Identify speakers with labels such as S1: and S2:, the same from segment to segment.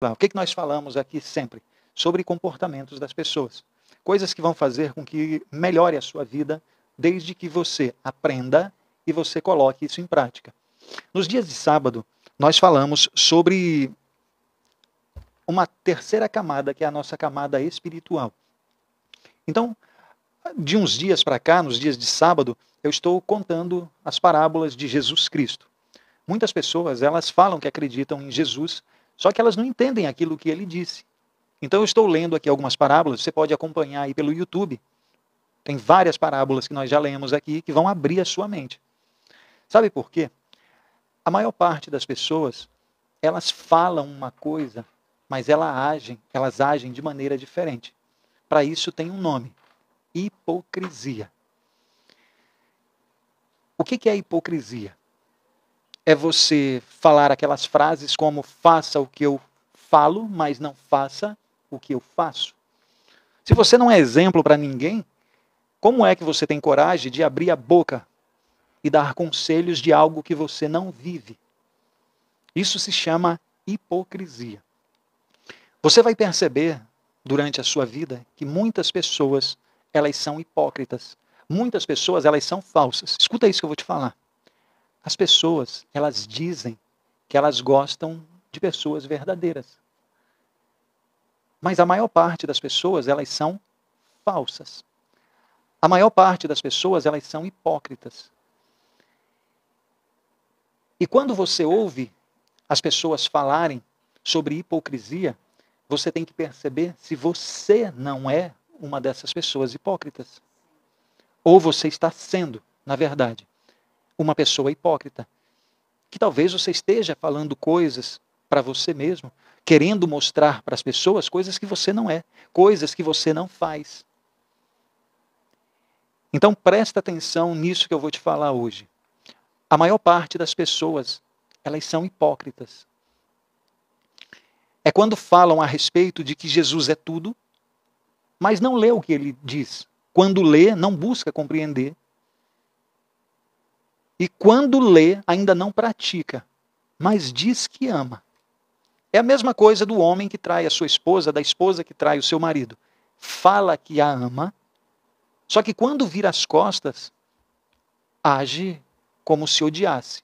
S1: O que nós falamos aqui sempre? Sobre comportamentos das pessoas. Coisas que vão fazer com que melhore a sua vida, desde que você aprenda e você coloque isso em prática. Nos dias de sábado, nós falamos sobre uma terceira camada, que é a nossa camada espiritual. Então, de uns dias para cá, nos dias de sábado, eu estou contando as parábolas de Jesus Cristo. Muitas pessoas, elas falam que acreditam em Jesus, só que elas não entendem aquilo que ele disse. Então eu estou lendo aqui algumas parábolas, você pode acompanhar aí pelo YouTube. Tem várias parábolas que nós já lemos aqui que vão abrir a sua mente. Sabe por quê? A maior parte das pessoas, elas falam uma coisa, mas elas agem de maneira diferente. Para isso tem um nome: hipocrisia. O que é hipocrisia? É você falar aquelas frases como faça o que eu falo, mas não faça o que eu faço. Se você não é exemplo para ninguém, como é que você tem coragem de abrir a boca e dar conselhos de algo que você não vive? Isso se chama hipocrisia. Você vai perceber durante a sua vida que muitas pessoas, elas são hipócritas. Muitas pessoas, elas são falsas. Escuta isso que eu vou te falar. As pessoas, elas dizem que elas gostam de pessoas verdadeiras. Mas a maior parte das pessoas, elas são falsas. A maior parte das pessoas, elas são hipócritas. E quando você ouve as pessoas falarem sobre hipocrisia, você tem que perceber se você não é uma dessas pessoas hipócritas. Ou você está sendo, na verdade, uma pessoa hipócrita. Que talvez você esteja falando coisas para você mesmo, querendo mostrar para as pessoas coisas que você não é, coisas que você não faz. Então presta atenção nisso que eu vou te falar hoje. A maior parte das pessoas, elas são hipócritas. É quando falam a respeito de que Jesus é tudo, mas não lê o que ele diz. Quando lê, não busca compreender. E quando lê, ainda não pratica, mas diz que ama. É a mesma coisa do homem que trai a sua esposa, da esposa que trai o seu marido. Fala que a ama, só que quando vira as costas, age como se odiasse,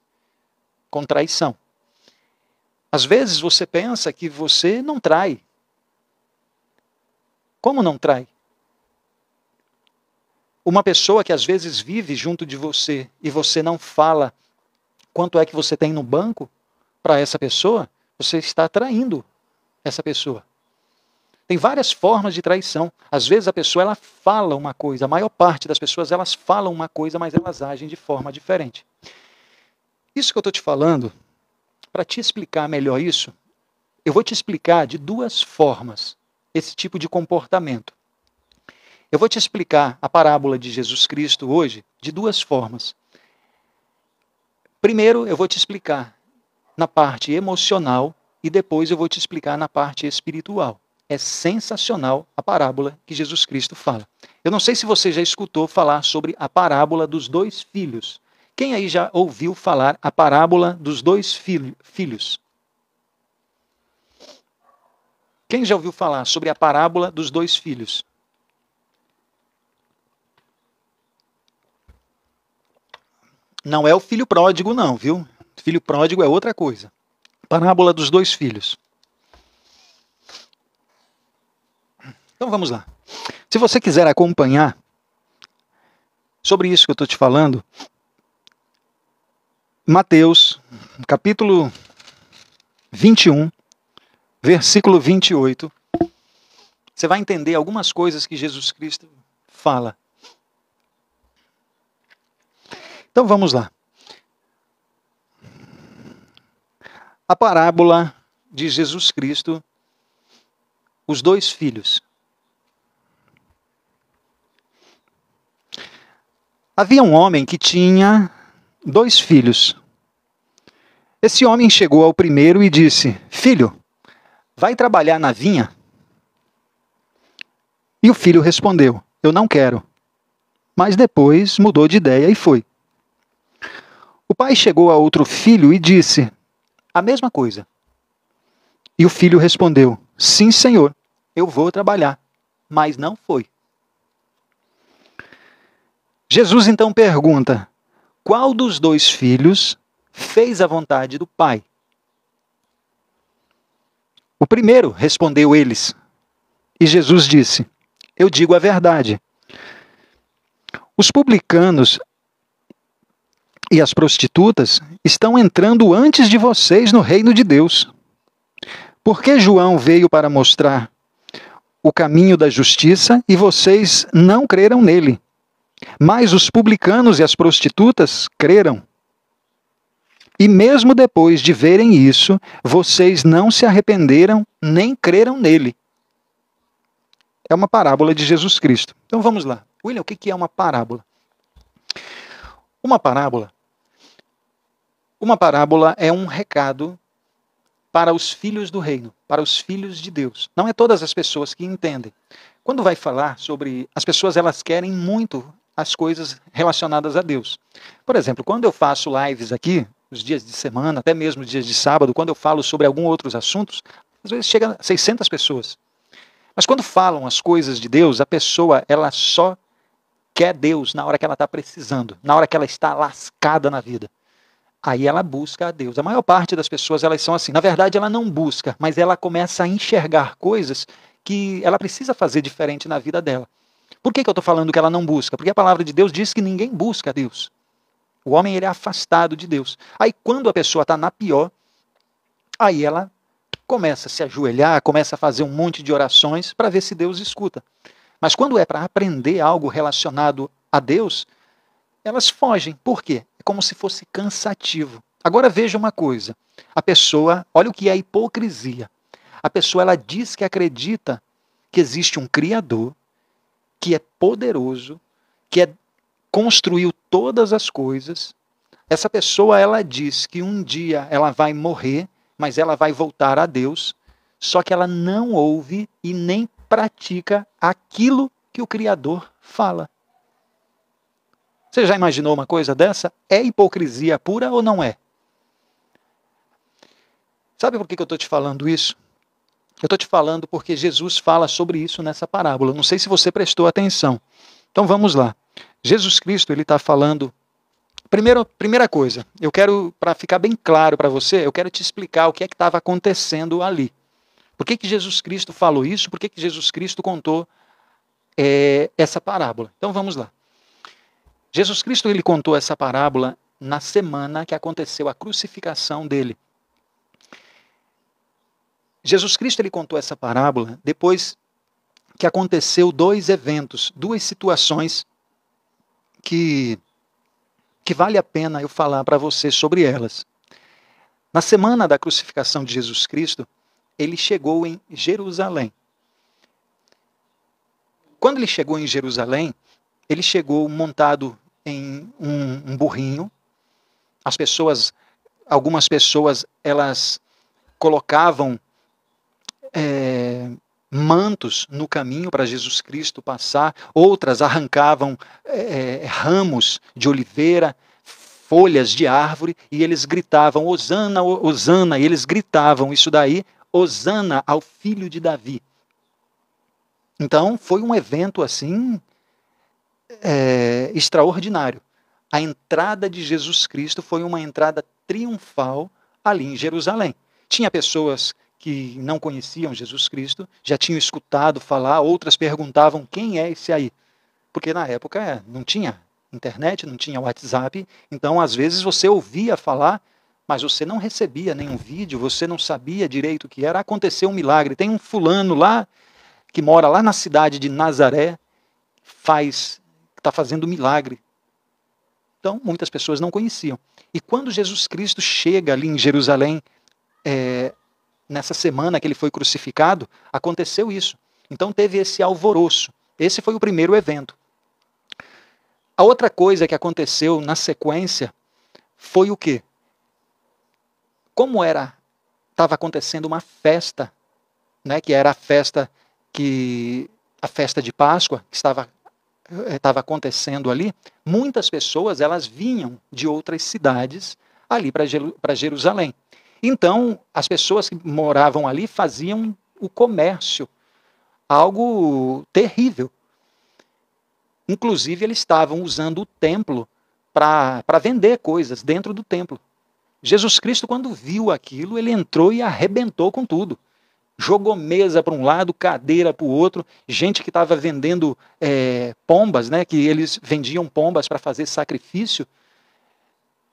S1: com traição. Às vezes você pensa que você não trai. Como não trai? Uma pessoa que às vezes vive junto de você e você não fala quanto é que você tem no banco para essa pessoa, você está traindo essa pessoa. Tem várias formas de traição. Às vezes a pessoa ela fala uma coisa, a maior parte das pessoas elas falam uma coisa, mas elas agem de forma diferente. Isso que eu estou te falando, para te explicar melhor isso, eu vou te explicar de duas formas esse tipo de comportamento. Eu vou te explicar a parábola de Jesus Cristo hoje de duas formas. Primeiro, eu vou te explicar na parte emocional e depois eu vou te explicar na parte espiritual. É sensacional a parábola que Jesus Cristo fala. Eu não sei se você já escutou falar sobre a parábola dos dois filhos. Quem aí já ouviu falar a parábola dos dois filhos? Quem já ouviu falar sobre a parábola dos dois filhos? Não é o filho pródigo não, viu? Filho pródigo é outra coisa. Parábola dos dois filhos. Então vamos lá. Se você quiser acompanhar sobre isso que eu estou te falando, Mateus, capítulo 21, versículo 28, você vai entender algumas coisas que Jesus Cristo fala. Então vamos lá. A parábola de Jesus Cristo, os dois filhos. Havia um homem que tinha 2 filhos. Esse homem chegou ao primeiro e disse: Filho, vai trabalhar na vinha? E o filho respondeu: Eu não quero. Mas depois mudou de ideia e foi. O pai chegou a outro filho e disse a mesma coisa. E o filho respondeu: sim, senhor, eu vou trabalhar. Mas não foi. Jesus então pergunta: qual dos dois filhos fez a vontade do pai? O primeiro, respondeu eles. E Jesus disse: eu digo a verdade. Os publicanos e as prostitutas estão entrando antes de vocês no reino de Deus. Porque João veio para mostrar o caminho da justiça e vocês não creram nele. Mas os publicanos e as prostitutas creram. E mesmo depois de verem isso, vocês não se arrependeram nem creram nele. É uma parábola de Jesus Cristo. Então vamos lá. William, o que é uma parábola? Uma parábola é um recado para os filhos do reino, para os filhos de Deus. Não é todas as pessoas que entendem. Quando vai falar sobre... As pessoas, elas querem muito as coisas relacionadas a Deus. Por exemplo, quando eu faço lives aqui, os dias de semana, até mesmo os dias de sábado, quando eu falo sobre alguns outros assuntos, às vezes chega a 600 pessoas. Mas quando falam as coisas de Deus, a pessoa, ela só quer Deus na hora que ela está precisando, na hora que ela está lascada na vida. Aí ela busca a Deus. A maior parte das pessoas, elas são assim. Na verdade, ela não busca, mas ela começa a enxergar coisas que ela precisa fazer diferente na vida dela. Por que eu estou falando que ela não busca? Porque a palavra de Deus diz que ninguém busca a Deus. O homem, ele é afastado de Deus. Aí, quando a pessoa está na pior, aí ela começa a se ajoelhar, começa a fazer um monte de orações para ver se Deus escuta. Mas quando é para aprender algo relacionado a Deus, elas fogem. Por quê? É como se fosse cansativo. Agora veja uma coisa. A pessoa, olha o que é a hipocrisia. A pessoa, ela diz que acredita que existe um Criador, que é poderoso, que construiu todas as coisas. Essa pessoa, ela diz que um dia ela vai morrer, mas ela vai voltar a Deus, só que ela não ouve e nem pratica aquilo que o Criador fala. Você já imaginou uma coisa dessa? É hipocrisia pura ou não é? Sabe por que eu estou te falando isso? Eu estou te falando porque Jesus fala sobre isso nessa parábola. Não sei se você prestou atenção. Então vamos lá. Jesus Cristo, ele está falando... Primeira coisa, eu quero, para ficar bem claro para você, eu quero te explicar o que é que estava acontecendo ali. Por que Jesus Cristo falou isso? Por que Jesus Cristo contou essa parábola? Então vamos lá. Jesus Cristo, ele contou essa parábola na semana que aconteceu a crucificação dele. Jesus Cristo, ele contou essa parábola depois que aconteceu dois eventos, duas situações que vale a pena eu falar para você sobre elas. Na semana da crucificação de Jesus Cristo, ele chegou em Jerusalém. Quando ele chegou em Jerusalém, ele chegou montado em um burrinho. Algumas pessoas, elas colocavam mantos no caminho para Jesus Cristo passar, outras arrancavam ramos de oliveira, folhas de árvore, e eles gritavam, Hosana, Hosana, e eles gritavam isso daí, Hosana ao filho de Davi. Então, foi um evento assim, extraordinário. A entrada de Jesus Cristo foi uma entrada triunfal ali em Jerusalém. Tinha pessoas que não conheciam Jesus Cristo, já tinham escutado falar, outras perguntavam, quem é esse aí? Porque na época não tinha internet, não tinha WhatsApp, então às vezes você ouvia falar, mas você não recebia nenhum vídeo, você não sabia direito o que era. Aconteceu um milagre, tem um fulano lá, que mora lá na cidade de Nazaré, está fazendo milagre. Então muitas pessoas não conheciam. E quando Jesus Cristo chega ali em Jerusalém, nessa semana que ele foi crucificado, aconteceu isso. Então teve esse alvoroço. Esse foi o primeiro evento. A outra coisa que aconteceu na sequência foi o quê? Como estava acontecendo uma festa, né, que era a festa de Páscoa, que estava acontecendo ali, muitas pessoas, elas vinham de outras cidades ali para Jerusalém. Então, as pessoas que moravam ali faziam o comércio, algo terrível. Inclusive, eles estavam usando o templo para vender coisas dentro do templo. Jesus Cristo, quando viu aquilo, ele entrou e arrebentou com tudo. Jogou mesa para um lado, cadeira para o outro, gente que estava vendendo pombas, né, que eles vendiam pombas para fazer sacrifício,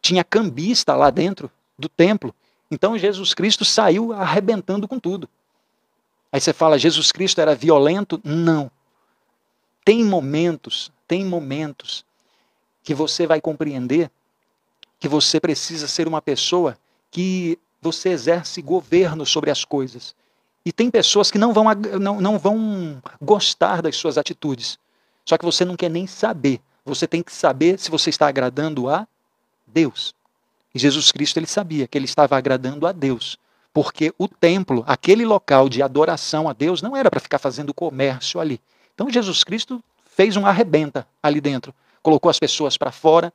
S1: tinha cambista lá dentro do templo. Então Jesus Cristo saiu arrebentando com tudo. Aí você fala, Jesus Cristo era violento? Não. Tem momentos que você vai compreender que você precisa ser uma pessoa que você exerce governo sobre as coisas. E tem pessoas que não vão gostar das suas atitudes. Só que você não quer nem saber. Você tem que saber se você está agradando a Deus. E Jesus Cristo, ele sabia que ele estava agradando a Deus. Porque o templo, aquele local de adoração a Deus, não era para ficar fazendo comércio ali. Então Jesus Cristo fez um arrebenta ali dentro. Colocou as pessoas para fora.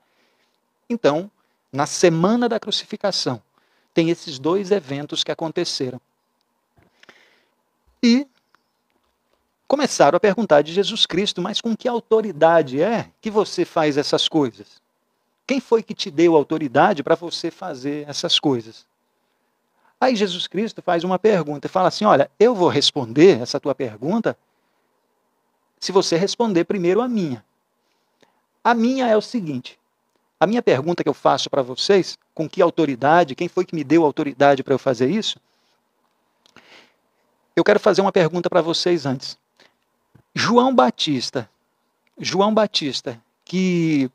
S1: Então, na semana da crucificação, tem esses dois eventos que aconteceram. E começaram a perguntar de Jesus Cristo, mas com que autoridade é que você faz essas coisas? Quem foi que te deu autoridade para você fazer essas coisas? Aí Jesus Cristo faz uma pergunta e fala assim, olha, eu vou responder essa tua pergunta se você responder primeiro a minha. A minha é o seguinte, a minha pergunta que eu faço para vocês, com que autoridade, quem foi que me deu autoridade para eu fazer isso? Eu quero fazer uma pergunta para vocês antes. João Batista, que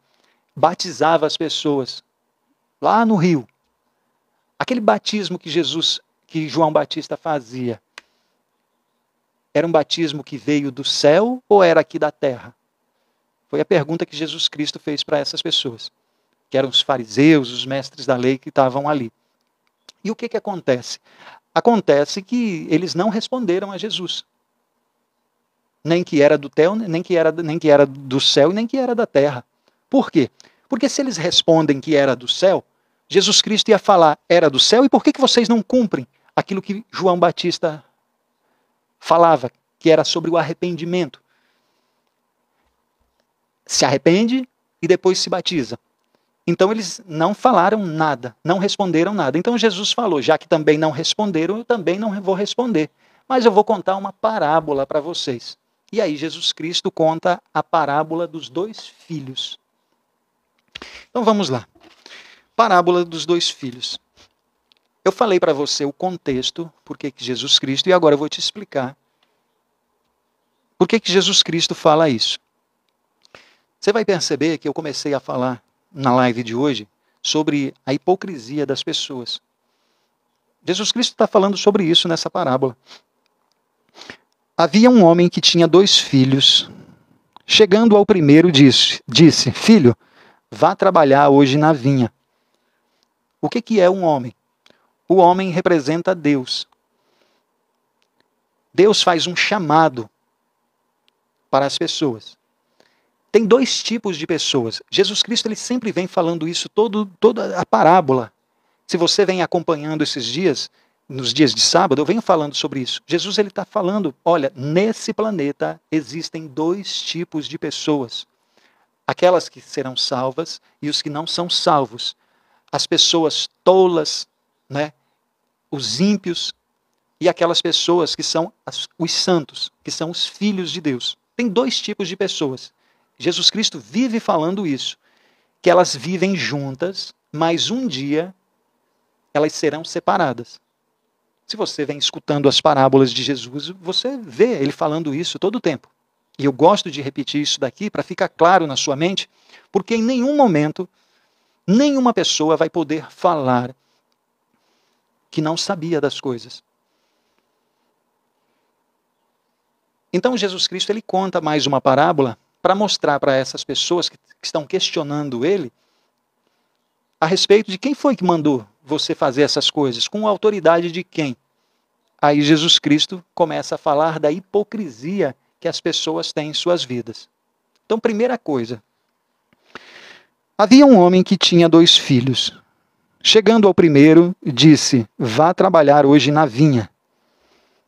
S1: batizava as pessoas lá no rio, aquele batismo que João Batista fazia, era um batismo que veio do céu ou era aqui da terra? Foi a pergunta que Jesus Cristo fez para essas pessoas, que eram os fariseus, os mestres da lei que estavam ali. E o que acontece? Acontece que eles não responderam a Jesus. Nem que era do céu, nem que era do céu e nem que era da terra. Por quê? Porque se eles respondem que era do céu, Jesus Cristo ia falar, era do céu, e por que vocês não cumprem aquilo que João Batista falava, que era sobre o arrependimento? Se arrepende e depois se batiza. Então eles não falaram nada, não responderam nada. Então Jesus falou, já que também não responderam, eu também não vou responder. Mas eu vou contar uma parábola para vocês. E aí Jesus Cristo conta a parábola dos dois filhos. Então vamos lá. Parábola dos dois filhos. Eu falei para você o contexto, por que Jesus Cristo, e agora eu vou te explicar por que Jesus Cristo fala isso. Você vai perceber que eu comecei a falar na live de hoje sobre a hipocrisia das pessoas. Jesus Cristo está falando sobre isso nessa parábola. Havia um homem que tinha 2 filhos. Chegando ao primeiro, disse, filho, vá trabalhar hoje na vinha. O que é um homem? O homem representa Deus. Deus faz um chamado para as pessoas. Tem 2 tipos de pessoas. Jesus Cristo ele sempre vem falando isso, toda a parábola. Se você vem acompanhando esses dias, nos dias de sábado, eu venho falando sobre isso. Jesus ele está falando, olha, nesse planeta existem 2 tipos de pessoas. Aquelas que serão salvas e os que não são salvos. As pessoas tolas, né? Os ímpios e aquelas pessoas que são os santos, que são os filhos de Deus. Tem 2 tipos de pessoas. Jesus Cristo vive falando isso, que elas vivem juntas, mas um dia elas serão separadas. Se você vem escutando as parábolas de Jesus, você vê ele falando isso todo o tempo. E eu gosto de repetir isso daqui para ficar claro na sua mente, porque em nenhum momento, nenhuma pessoa vai poder falar que não sabia das coisas. Então Jesus Cristo ele conta mais uma parábola para mostrar para essas pessoas que estão questionando ele a respeito de quem foi que mandou você fazer essas coisas, com a autoridade de quem. Aí Jesus Cristo começa a falar da hipocrisia que as pessoas têm em suas vidas. Então, primeira coisa, havia um homem que tinha 2 filhos. Chegando ao primeiro, disse: vá trabalhar hoje na vinha.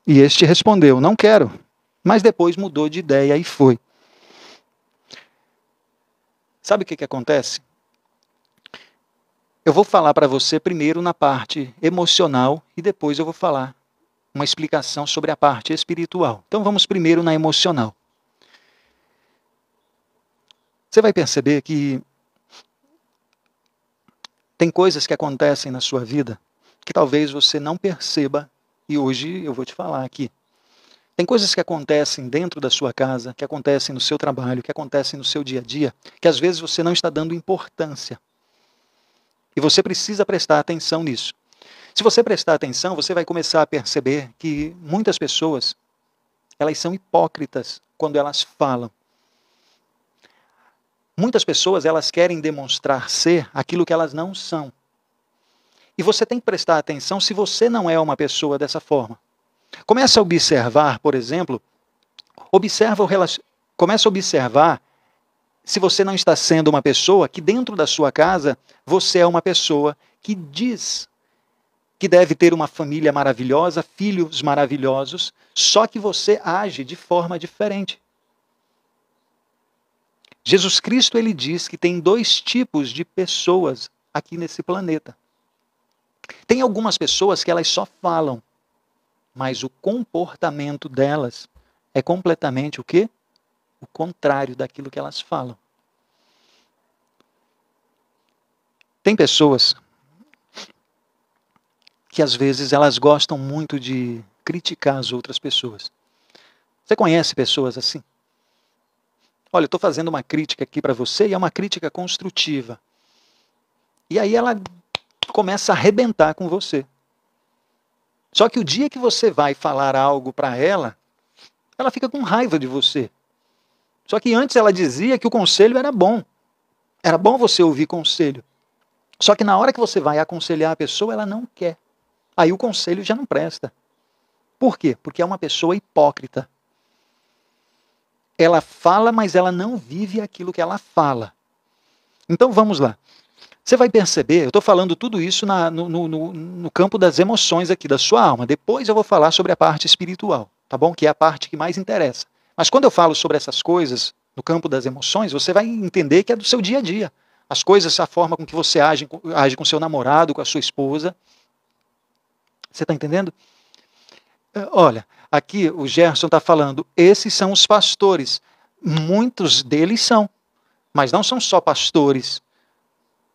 S1: E este respondeu: não quero. Mas depois mudou de ideia e foi. Sabe o que acontece? Eu vou falar para você primeiro na parte emocional e depois eu vou falar uma explicação sobre a parte espiritual. Então vamos primeiro na emocional. Você vai perceber que tem coisas que acontecem na sua vida que talvez você não perceba e hoje eu vou te falar aqui. Tem coisas que acontecem dentro da sua casa, que acontecem no seu trabalho, que acontecem no seu dia a dia, que às vezes você não está dando importância. E você precisa prestar atenção nisso. Se você prestar atenção, você vai começar a perceber que muitas pessoas, elas são hipócritas quando elas falam. Muitas pessoas, elas querem demonstrar ser aquilo que elas não são. E você tem que prestar atenção se você não é uma pessoa dessa forma. Começa a observar, por exemplo, começa a observar se você não está sendo uma pessoa que dentro da sua casa, você é uma pessoa que diz que deve ter uma família maravilhosa, filhos maravilhosos, só que você age de forma diferente. Jesus Cristo, ele diz que tem 2 tipos de pessoas aqui nesse planeta. Tem algumas pessoas que elas só falam, mas o comportamento delas é completamente o quê? O contrário daquilo que elas falam. Tem pessoas que às vezes elas gostam muito de criticar as outras pessoas. Você conhece pessoas assim? Olha, eu estou fazendo uma crítica aqui para você e é uma crítica construtiva. E aí ela começa a arrebentar com você. Só que o dia que você vai falar algo para ela, ela fica com raiva de você. Só que antes ela dizia que o conselho era bom. Era bom você ouvir conselho. Só que na hora que você vai aconselhar a pessoa, ela não quer. Aí o conselho já não presta. Por quê? Porque é uma pessoa hipócrita. Ela fala, mas ela não vive aquilo que ela fala. Então vamos lá. Você vai perceber, eu estou falando tudo isso no campo das emoções aqui, da sua alma. Depois eu vou falar sobre a parte espiritual, tá bom? Que é a parte que mais interessa. Mas quando eu falo sobre essas coisas no campo das emoções, você vai entender que é do seu dia a dia. As coisas, a forma com que você age com seu namorado, com a sua esposa. Você está entendendo? Olha, aqui o Gerson está falando, esses são os pastores. Muitos deles são, mas não são só pastores.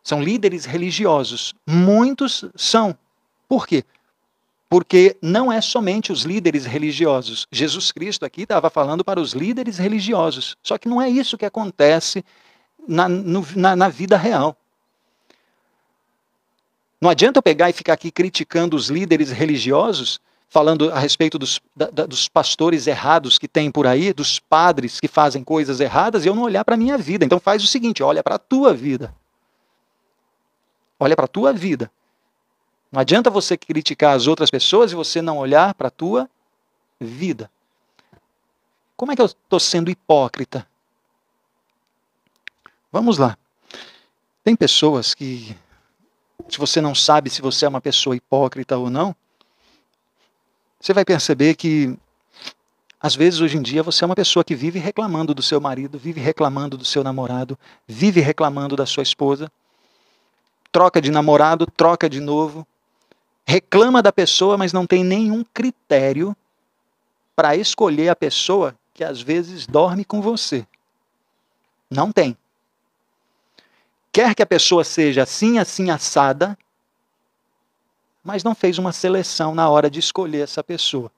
S1: São líderes religiosos. Muitos são. Por quê? Porque não é somente os líderes religiosos. Jesus Cristo aqui estava falando para os líderes religiosos. Só que não é isso que acontece na vida real. Não adianta eu pegar e ficar aqui criticando os líderes religiosos, falando a respeito dos pastores errados que tem por aí, dos padres que fazem coisas erradas, e eu não olhar para a minha vida. Então faz o seguinte, olha para a tua vida. Olha para a tua vida. Não adianta você criticar as outras pessoas e você não olhar para a tua vida. Como é que eu estou sendo hipócrita? Vamos lá. Tem pessoas que, se você não sabe se você é uma pessoa hipócrita ou não, você vai perceber que, às vezes, hoje em dia, você é uma pessoa que vive reclamando do seu marido, vive reclamando do seu namorado, vive reclamando da sua esposa, troca de namorado, troca de novo, reclama da pessoa, mas não tem nenhum critério para escolher a pessoa que às vezes dorme com você. Não tem. Quer que a pessoa seja assim, assim, assada, mas não fez uma seleção na hora de escolher essa pessoa.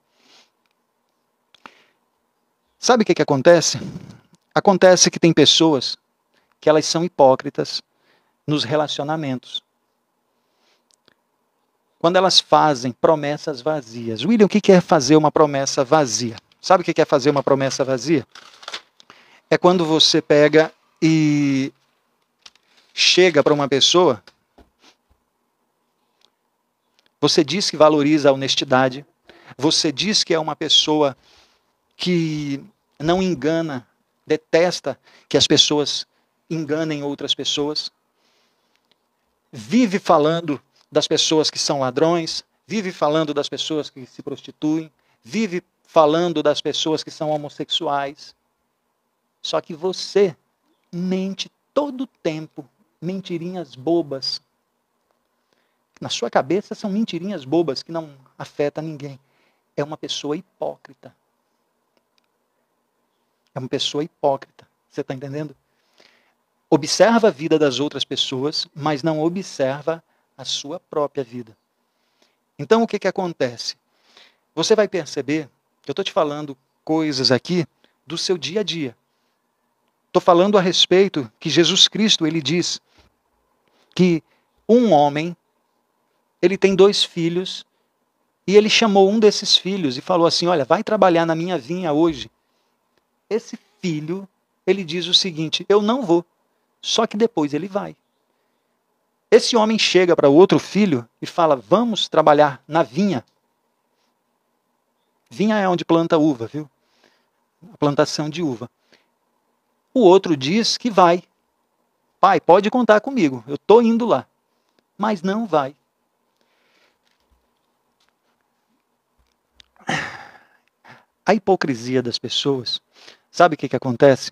S1: Sabe o que acontece? Acontece que tem pessoas que elas são hipócritas nos relacionamentos. Quando elas fazem promessas vazias. William, o que é fazer uma promessa vazia? Sabe o que é fazer uma promessa vazia? É quando você pega e chega para uma pessoa, você diz que valoriza a honestidade, você diz que é uma pessoa que não engana, detesta que as pessoas enganem outras pessoas, vive falando das pessoas que são ladrões, vive falando das pessoas que se prostituem, vive falando das pessoas que são homossexuais. Só que você mente todo o tempo, mentirinhas bobas. Na sua cabeça são mentirinhas bobas que não afetam ninguém. É uma pessoa hipócrita. É uma pessoa hipócrita. Você está entendendo? Observa a vida das outras pessoas, mas não observa a sua própria vida. Então, o que acontece? Você vai perceber que eu estou te falando coisas aqui do seu dia a dia. Estou falando a respeito que Jesus Cristo, ele diz que um homem, ele tem 2 filhos, e ele chamou um desses filhos e falou assim, olha, vai trabalhar na minha vinha hoje. Esse filho, ele diz o seguinte, eu não vou, só que depois ele vai. Esse homem chega para o outro filho e fala, vamos trabalhar na vinha. Vinha é onde planta uva, viu? A plantação de uva. O outro diz que vai. Pai, pode contar comigo, eu estou indo lá. Mas não vai. A hipocrisia das pessoas, sabe o que acontece?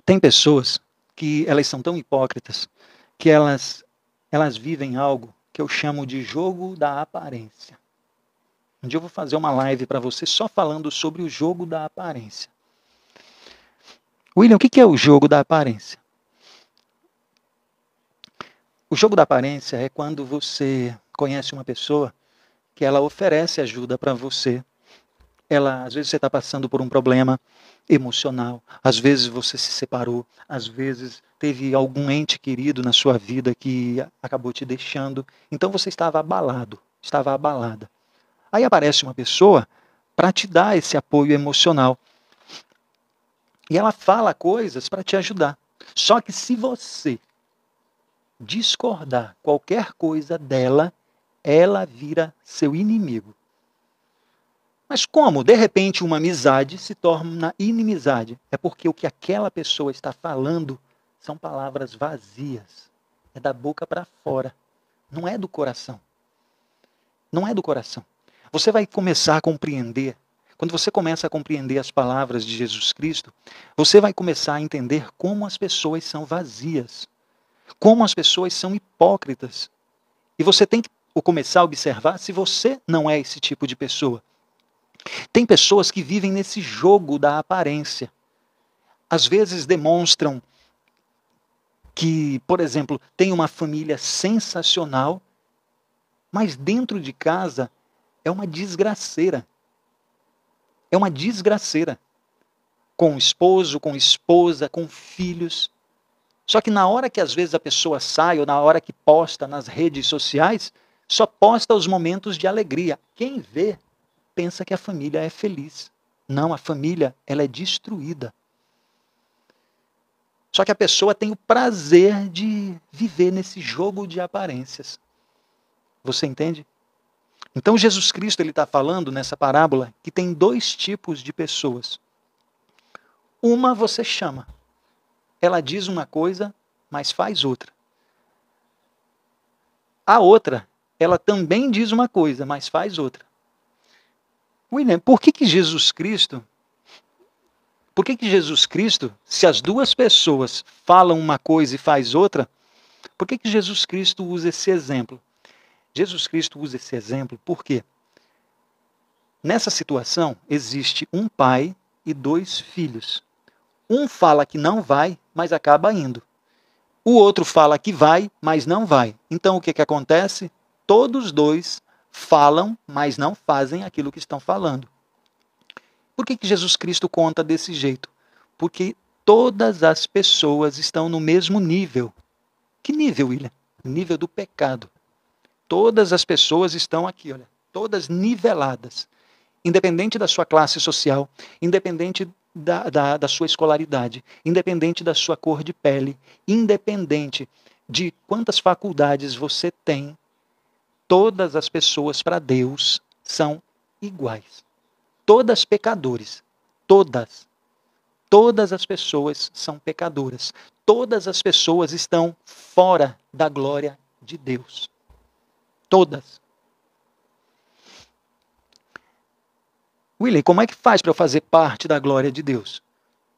S1: Tem pessoas que elas são tão hipócritas que elas vivem algo que eu chamo de jogo da aparência. Um dia eu vou fazer uma live para você só falando sobre o jogo da aparência. William, o que é o jogo da aparência? O jogo da aparência é quando você conhece uma pessoa que ela oferece ajuda para você. Às vezes você está passando por um problema emocional, às vezes você se separou, às vezes teve algum ente querido na sua vida que acabou te deixando. Então você estava abalado, estava abalada. Aí aparece uma pessoa para te dar esse apoio emocional. E ela fala coisas para te ajudar. Só que se você discordar qualquer coisa dela, ela vira seu inimigo. Mas como, de repente, uma amizade se torna inimizade? É porque o que aquela pessoa está falando são palavras vazias. É da boca para fora. Não é do coração. Não é do coração. Você vai começar a compreender. Quando você começa a compreender as palavras de Jesus Cristo, você vai começar a entender como as pessoas são vazias. Como as pessoas são hipócritas. E você tem que começar a observar se você não é esse tipo de pessoa. Tem pessoas que vivem nesse jogo da aparência. Às vezes demonstram que, por exemplo, tem uma família sensacional, mas dentro de casa é uma desgraceira. É uma desgraceira. Com esposo, com esposa, com filhos. Só que na hora que às vezes a pessoa sai, ou na hora que posta nas redes sociais, só posta os momentos de alegria. Quem vê pensa que a família é feliz. Não, a família ela é destruída. Só que a pessoa tem o prazer de viver nesse jogo de aparências. Você entende? Então Jesus Cristo ele está falando nessa parábola que tem 2 tipos de pessoas. Uma você chama. Ela diz uma coisa, mas faz outra. A outra, ela também diz uma coisa, mas faz outra. William, por que Jesus Cristo, se as 2 pessoas falam uma coisa e faz outra, por que Jesus Cristo usa esse exemplo? Jesus Cristo usa esse exemplo porque nessa situação existe um pai e 2 filhos. Um fala que não vai, mas acaba indo. O outro fala que vai, mas não vai. Então o que acontece? Todos 2 falam, mas não fazem aquilo que estão falando. Por que Jesus Cristo conta desse jeito? Porque todas as pessoas estão no mesmo nível. Que nível, William? Nível do pecado. Todas as pessoas estão aqui, olha, todas niveladas. Independente da sua classe social, independente da sua escolaridade, independente da sua cor de pele, independente de quantas faculdades você tem, todas as pessoas para Deus são iguais. Todas pecadores. Todas. Todas as pessoas são pecadoras. Todas as pessoas estão fora da glória de Deus. Todas. William, como é que faz para eu fazer parte da glória de Deus?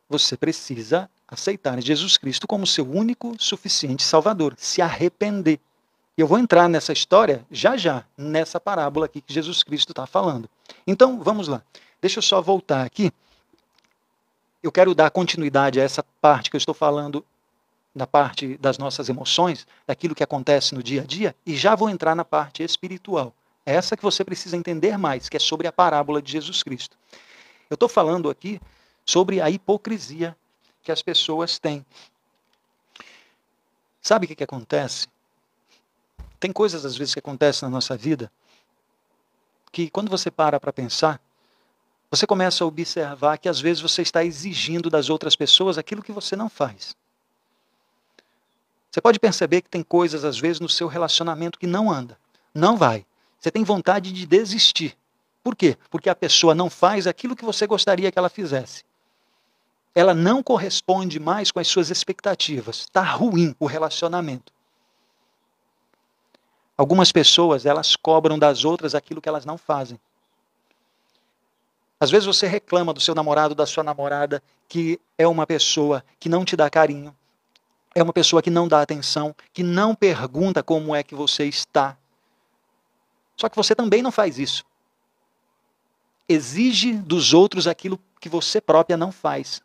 S1: Você precisa aceitar Jesus Cristo como seu único, suficiente Salvador. Se arrepender. E eu vou entrar nessa história já, nessa parábola aqui que Jesus Cristo está falando. Então, vamos lá. Deixa eu só voltar aqui. Eu quero dar continuidade a essa parte que eu estou falando, na parte das nossas emoções, daquilo que acontece no dia a dia, e já vou entrar na parte espiritual. É essa que você precisa entender mais, que é sobre a parábola de Jesus Cristo. Eu estou falando aqui sobre a hipocrisia que as pessoas têm. Sabe o que acontece? Tem coisas, às vezes, que acontecem na nossa vida que, quando você para pensar, você começa a observar que, às vezes, você está exigindo das outras pessoas aquilo que você não faz. Você pode perceber que tem coisas, às vezes, no seu relacionamento que não anda, não vai. Você tem vontade de desistir. Por quê? Porque a pessoa não faz aquilo que você gostaria que ela fizesse. Ela não corresponde mais com as suas expectativas. Está ruim o relacionamento. Algumas pessoas, elas cobram das outras aquilo que elas não fazem. Às vezes você reclama do seu namorado, da sua namorada, que é uma pessoa que não te dá carinho, é uma pessoa que não dá atenção, que não pergunta como é que você está. Só que você também não faz isso. Exige dos outros aquilo que você própria não faz.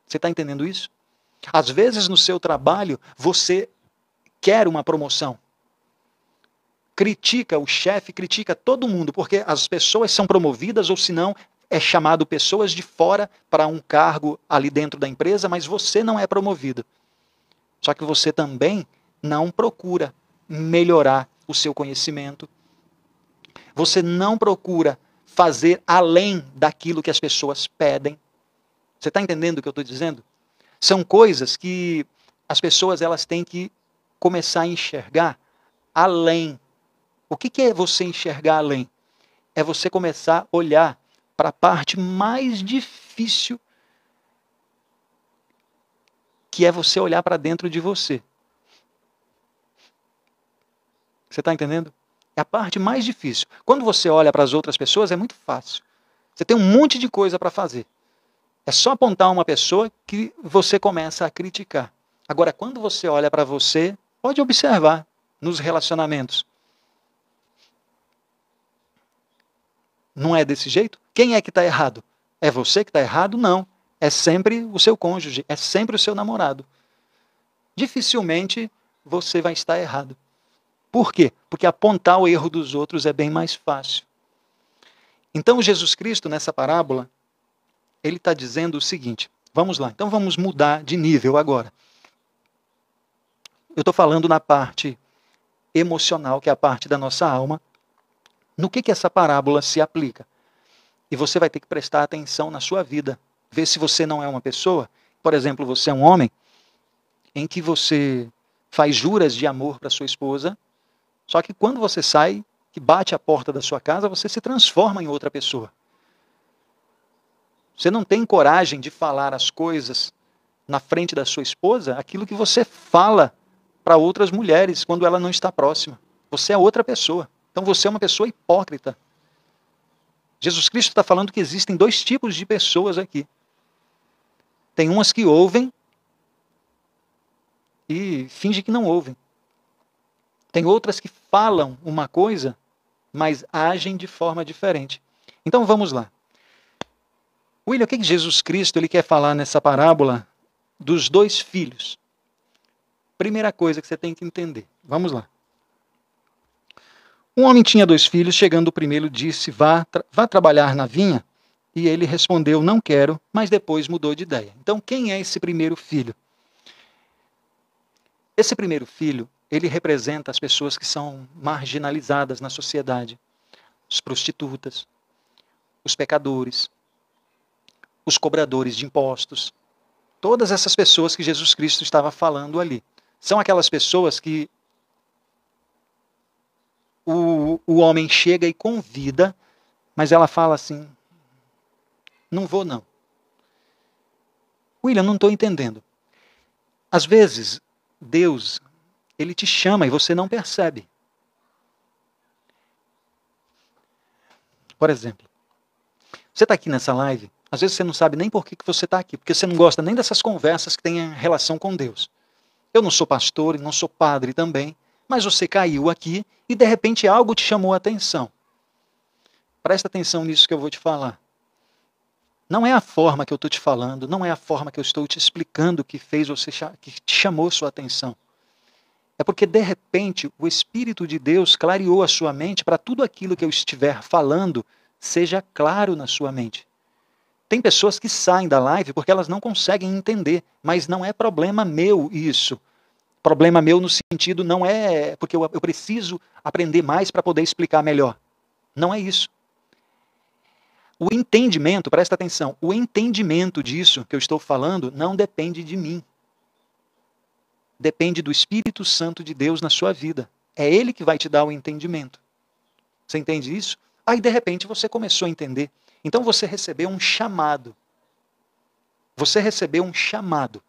S1: Você está entendendo isso? Às vezes no seu trabalho você quer uma promoção. Critica o chefe, critica todo mundo, porque as pessoas são promovidas, ou senão é chamado pessoas de fora para um cargo ali dentro da empresa, mas você não é promovido. Só que você também não procura melhorar o seu conhecimento. Você não procura fazer além daquilo que as pessoas pedem. Você está entendendo o que eu estou dizendo? São coisas que as pessoas elas têm que começar a enxergar além. O que é você enxergar além? É você começar a olhar para a parte mais difícil, que é você olhar para dentro de você. Você está entendendo? É a parte mais difícil. Quando você olha para as outras pessoas, é muito fácil. Você tem um monte de coisa para fazer. É só apontar uma pessoa que você começa a criticar. Agora, quando você olha para você, pode observar nos relacionamentos. Não é desse jeito? Quem é que está errado? É você que está errado? Não. É sempre o seu cônjuge, é sempre o seu namorado. Dificilmente você vai estar errado. Por quê? Porque apontar o erro dos outros é bem mais fácil. Então, Jesus Cristo, nessa parábola, ele está dizendo o seguinte. Vamos lá, então vamos mudar de nível agora. Eu estou falando na parte emocional, que é a parte da nossa alma. No que essa parábola se aplica? E você vai ter que prestar atenção na sua vida. Ver se você não é uma pessoa, por exemplo, você é um homem, em que você faz juras de amor para sua esposa, só que quando você sai, que bate a porta da sua casa, você se transforma em outra pessoa. Você não tem coragem de falar as coisas na frente da sua esposa, aquilo que você fala para outras mulheres quando ela não está próxima. Você é outra pessoa. Então você é uma pessoa hipócrita. Jesus Cristo está falando que existem dois tipos de pessoas aqui. Tem umas que ouvem e fingem que não ouvem. Tem outras que falam uma coisa, mas agem de forma diferente. Então vamos lá. William, o que Jesus Cristo ele quer falar nessa parábola dos dois filhos? Primeira coisa que você tem que entender. Vamos lá. Um homem tinha dois filhos, chegando o primeiro disse, vá trabalhar na vinha. E ele respondeu, não quero, mas depois mudou de ideia. Então, quem é esse primeiro filho? Esse primeiro filho, ele representa as pessoas que são marginalizadas na sociedade. Os prostitutas, os pecadores, os cobradores de impostos. Todas essas pessoas que Jesus Cristo estava falando ali. São aquelas pessoas que o homem chega e convida, mas ela fala assim, não vou não. William, não estou entendendo. Às vezes, Deus, ele te chama e você não percebe. Por exemplo, você está aqui nessa live, às vezes você não sabe nem por que você está aqui, porque você não gosta nem dessas conversas que têm relação com Deus. Eu não sou pastor e não sou padre também, mas você caiu aqui e de repente algo te chamou a atenção. Presta atenção nisso que eu vou te falar. Não é a forma que eu estou te falando, não é a forma que eu estou te explicando que fez você, que te chamou sua atenção. É porque, de repente, o Espírito de Deus clareou a sua mente para tudo aquilo que eu estiver falando seja claro na sua mente. Tem pessoas que saem da live porque elas não conseguem entender, mas não é problema meu isso. Problema meu no sentido não é porque eu preciso aprender mais para poder explicar melhor. Não é isso. O entendimento, presta atenção, o entendimento disso que eu estou falando não depende de mim. Depende do Espírito Santo de Deus na sua vida. É Ele que vai te dar o entendimento. Você entende isso? Aí, de repente, você começou a entender. Então, você recebeu um chamado. Você recebeu um chamado.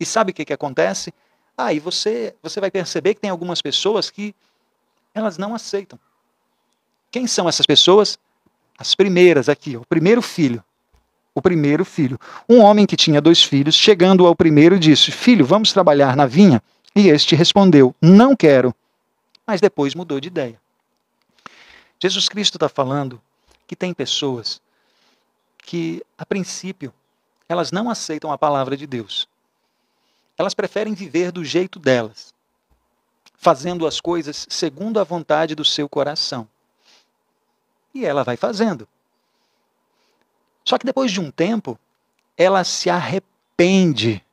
S1: E sabe o que acontece? Aí você vai perceber que tem algumas pessoas que elas não aceitam. Quem são essas pessoas? As primeiras aqui, o primeiro filho. O primeiro filho. Um homem que tinha 2 filhos, chegando ao primeiro, disse: filho, vamos trabalhar na vinha? E este respondeu: não quero. Mas depois mudou de ideia. Jesus Cristo está falando que tem pessoas que, a princípio, elas não aceitam a palavra de Deus. Elas preferem viver do jeito delas, fazendo as coisas segundo a vontade do seu coração. E ela vai fazendo. Só que depois de um tempo, ela se arrepende.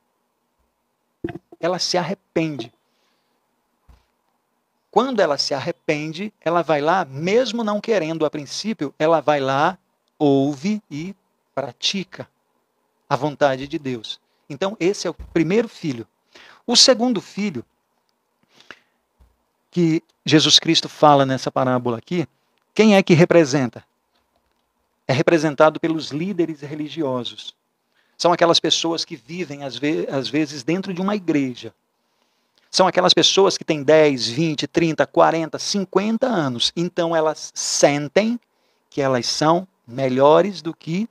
S1: Ela se arrepende. Quando ela se arrepende, ela vai lá, mesmo não querendo a princípio, ela vai lá, ouve e pratica a vontade de Deus. Então, esse é o primeiro filho. O segundo filho, que Jesus Cristo fala nessa parábola aqui, quem é que representa? É representado pelos líderes religiosos. São aquelas pessoas que vivem, às vezes, dentro de uma igreja. São aquelas pessoas que têm 10, 20, 30, 40, 50 anos. Então, elas sentem que elas são melhores do que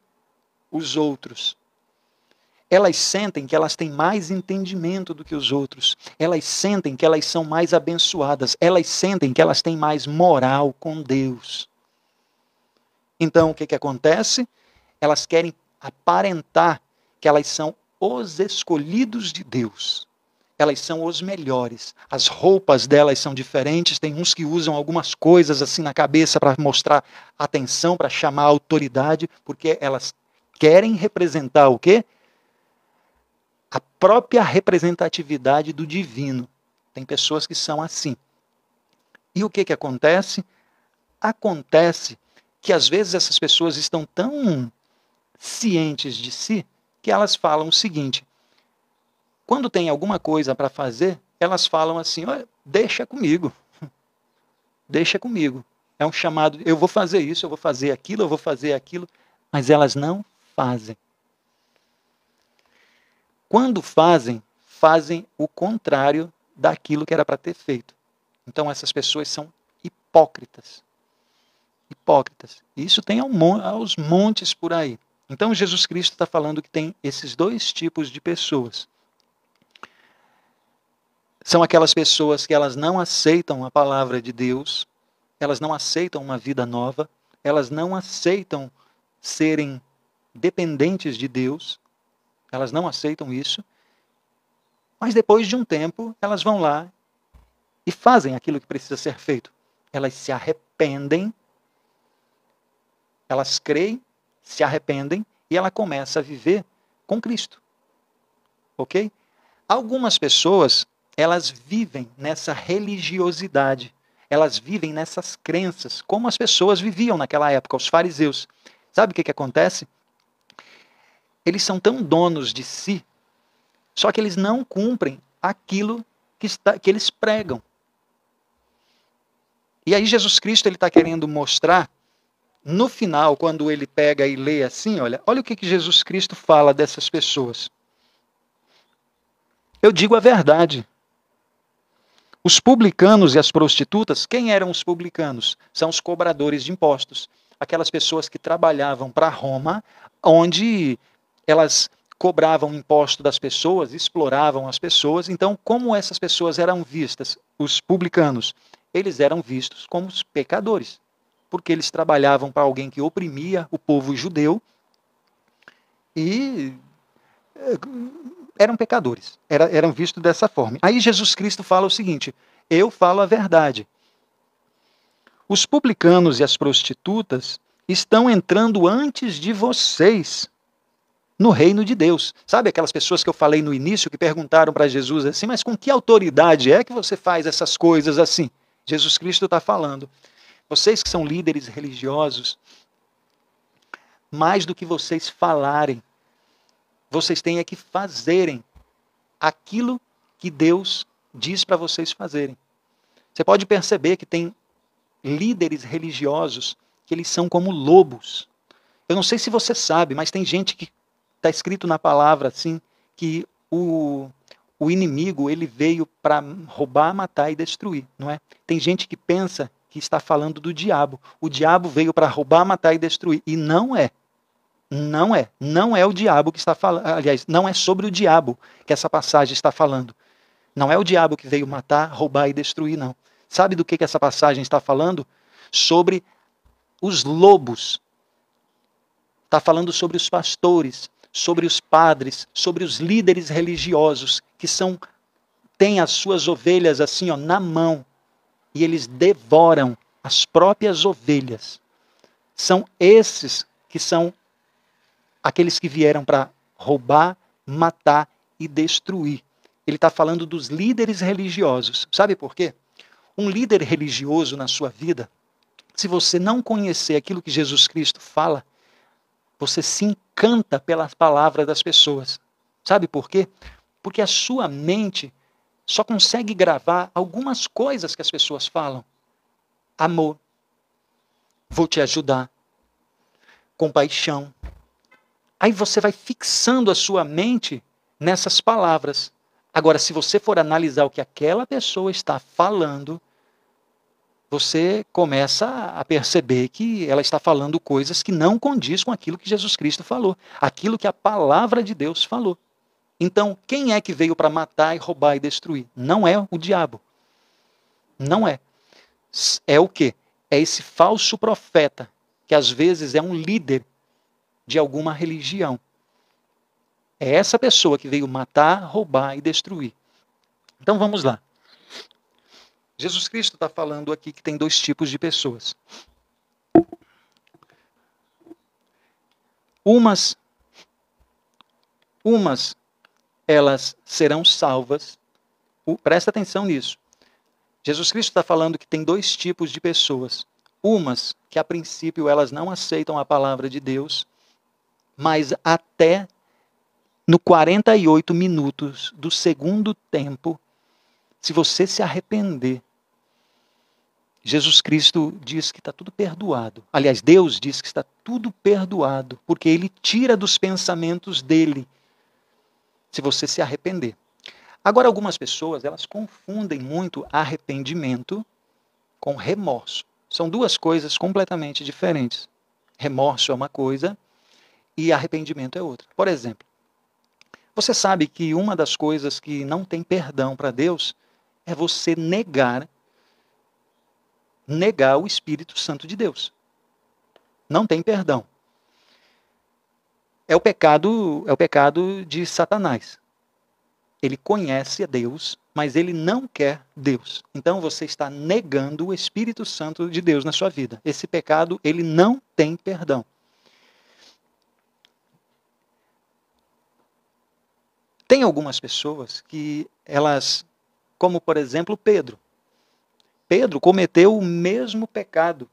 S1: os outros. Elas sentem que elas têm mais entendimento do que os outros. Elas sentem que elas são mais abençoadas. Elas sentem que elas têm mais moral com Deus. Então, o que acontece? Elas querem aparentar que elas são os escolhidos de Deus. Elas são os melhores. As roupas delas são diferentes. Tem uns que usam algumas coisas assim na cabeça para mostrar atenção, para chamar a autoridade, porque elas querem representar o quê? A própria representatividade do divino. Tem pessoas que são assim. E o que acontece? Acontece que às vezes essas pessoas estão tão cientes de si que elas falam o seguinte: quando tem alguma coisa para fazer, elas falam assim: olha, deixa comigo. Deixa comigo. É um chamado, eu vou fazer isso, eu vou fazer aquilo, eu vou fazer aquilo. Mas elas não fazem. Quando fazem, fazem o contrário daquilo que era para ter feito. Então essas pessoas são hipócritas. Hipócritas. E isso tem aos montes por aí. Então Jesus Cristo está falando que tem esses 2 tipos de pessoas. São aquelas pessoas que elas não aceitam a palavra de Deus, elas não aceitam uma vida nova, elas não aceitam serem dependentes de Deus, elas não aceitam isso, mas depois de um tempo elas vão lá e fazem aquilo que precisa ser feito. Elas se arrependem, elas creem, se arrependem e ela começa a viver com Cristo. Ok? Algumas pessoas, elas vivem nessa religiosidade, elas vivem nessas crenças, como as pessoas viviam naquela época, os fariseus. Sabe o que acontece? Eles são tão donos de si, só que eles não cumprem aquilo que eles pregam. E aí Jesus Cristo está querendo mostrar, no final, quando ele pega e lê assim, olha o que Jesus Cristo fala dessas pessoas. Eu digo a verdade. Os publicanos e as prostitutas, quem eram os publicanos? São os cobradores de impostos. aquelas pessoas que trabalhavam para Roma, onde elas cobravam imposto das pessoas, exploravam as pessoas. Então, como essas pessoas eram vistas, os publicanos, eles eram vistos como os pecadores, porque eles trabalhavam para alguém que oprimia o povo judeu e eram pecadores, eram vistos dessa forma. Aí Jesus Cristo fala o seguinte: eu falo a verdade. Os publicanos e as prostitutas estão entrando antes de vocês no reino de Deus. Sabe aquelas pessoas que eu falei no início que perguntaram para Jesus assim, mas com que autoridade é que você faz essas coisas assim? Jesus Cristo está falando. Vocês que são líderes religiosos, mais do que vocês falarem, vocês têm é que fazerem aquilo que Deus diz para vocês fazerem. Você pode perceber que tem líderes religiosos que eles são como lobos. Eu não sei se você sabe, mas tem gente que está escrito na palavra assim, que o inimigo ele veio para roubar, matar e destruir, não é? Tem gente que pensa que está falando do diabo. O diabo veio para roubar, matar e destruir. E não é. Não é. Não é o diabo que está falando. Aliás, não é sobre o diabo que essa passagem está falando. Não é o diabo que veio matar, roubar e destruir, não. Sabe do que essa passagem está falando? Sobre os lobos. Está falando sobre os pastores, sobre os padres, sobre os líderes religiosos que têm as suas ovelhas assim, ó, na mão, e eles devoram as próprias ovelhas. São esses que são aqueles que vieram para roubar, matar e destruir. Ele está falando dos líderes religiosos. Sabe por quê? Um líder religioso na sua vida, se você não conhecer aquilo que Jesus Cristo fala, você se encanta pelas palavras das pessoas. Sabe por quê? Porque a sua mente só consegue gravar algumas coisas que as pessoas falam. Amor, vou te ajudar, compaixão. Aí você vai fixando a sua mente nessas palavras. Agora, se você for analisar o que aquela pessoa está falando, você começa a perceber que ela está falando coisas que não condiz com aquilo que Jesus Cristo falou, aquilo que a palavra de Deus falou. Então, quem é que veio para matar e roubar e destruir? Não é o diabo. Não é. É o quê? É esse falso profeta, que às vezes é um líder de alguma religião. É essa pessoa que veio matar, roubar e destruir. Então vamos lá. Jesus Cristo está falando aqui que tem dois tipos de pessoas. Umas elas serão salvas. Presta atenção nisso. Jesus Cristo está falando que tem dois tipos de pessoas. Umas que a princípio elas não aceitam a palavra de Deus, mas até no 48 minutos do segundo tempo, se você se arrepender, Jesus Cristo diz que está tudo perdoado. Aliás, Deus diz que está tudo perdoado, porque Ele tira dos pensamentos dele, se você se arrepender. Agora, algumas pessoas, elas confundem muito arrependimento com remorso. São duas coisas completamente diferentes. Remorso é uma coisa e arrependimento é outra. Por exemplo, você sabe que uma das coisas que não tem perdão para Deus é você negar o Espírito Santo de Deus. Não tem perdão. É o pecado de Satanás. Ele conhece a Deus, mas ele não quer Deus. Então você está negando o Espírito Santo de Deus na sua vida. Esse pecado, ele não tem perdão. Tem algumas pessoas que elas, como por exemplo Pedro. Pedro cometeu o mesmo pecado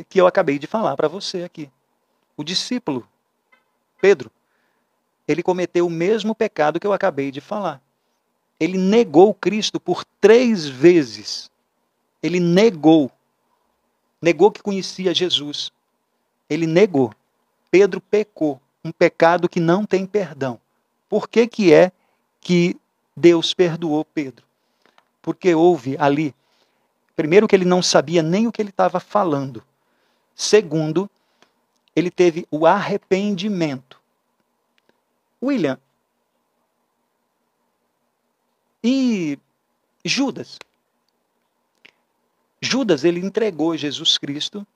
S1: que eu acabei de falar para você aqui. O discípulo, Pedro, ele cometeu o mesmo pecado que eu acabei de falar. Ele negou Cristo por 3 vezes. Ele negou que conhecia Jesus. Ele negou. Pedro pecou, um pecado que não tem perdão. Por que é que Deus perdoou Pedro? Porque houve ali, primeiro que ele não sabia nem o que ele estava falando. Segundo, ele teve o arrependimento. William, e Judas? Judas, ele entregou Jesus Cristo,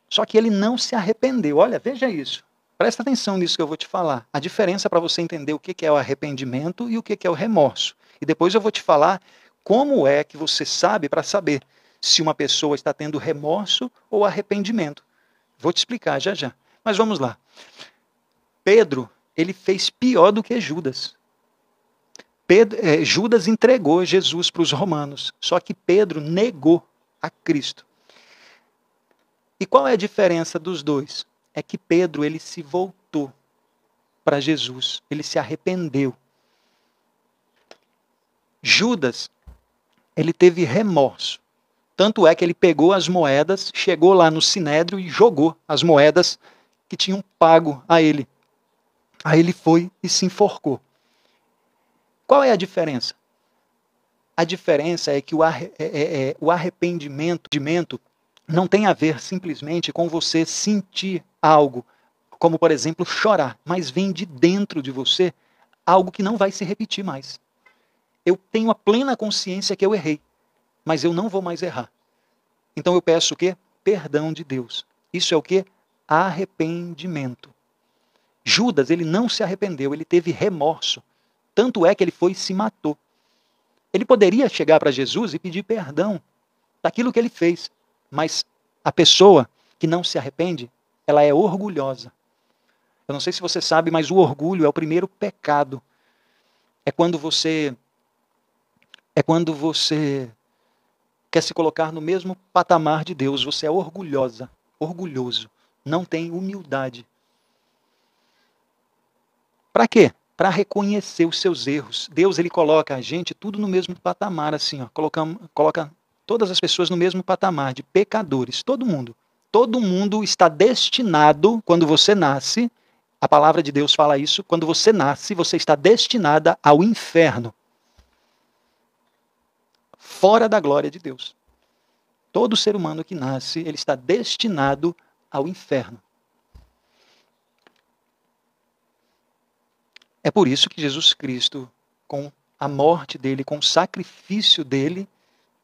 S1: só que ele não se arrependeu. Olha, veja isso. Presta atenção nisso que eu vou te falar. A diferença para você entender o que é o arrependimento e o que é o remorso. E depois eu vou te falar como é que você sabe para saber se uma pessoa está tendo remorso ou arrependimento. Vou te explicar já já. Mas vamos lá. Pedro, ele fez pior do que Judas. Judas entregou Jesus para os romanos, só que Pedro negou a Cristo. E qual é a diferença dos dois? É que Pedro, ele se voltou para Jesus, ele se arrependeu. Judas, ele teve remorso. Tanto é que ele pegou as moedas, chegou lá no Sinédrio e jogou as moedas que tinham pago a ele. Aí ele foi e se enforcou. Qual é a diferença? A diferença é que o arrependimento não tem a ver simplesmente com você sentir algo, como, por exemplo, chorar, mas vem de dentro de você algo que não vai se repetir mais. Eu tenho a plena consciência que eu errei, mas eu não vou mais errar. Então eu peço o quê? Perdão de Deus. Isso é o quê? Arrependimento. Judas, ele não se arrependeu, ele teve remorso. Tanto é que ele foi e se matou. Ele poderia chegar para Jesus e pedir perdão daquilo que ele fez. Mas a pessoa que não se arrepende, ela é orgulhosa. Eu não sei se você sabe, mas o orgulho é o primeiro pecado. É quando você quer se colocar no mesmo patamar de Deus. Você é orgulhosa, orgulhoso. Não tem humildade. Para quê? Para reconhecer os seus erros. Deus, ele coloca a gente tudo no mesmo patamar, assim, ó. Coloca todas as pessoas no mesmo patamar de pecadores. Todo mundo. Todo mundo está destinado, quando você nasce, a palavra de Deus fala isso, quando você nasce, você está destinada ao inferno. Fora da glória de Deus. Todo ser humano que nasce, ele está destinado ao inferno. É por isso que Jesus Cristo, com a morte dele, com o sacrifício dele,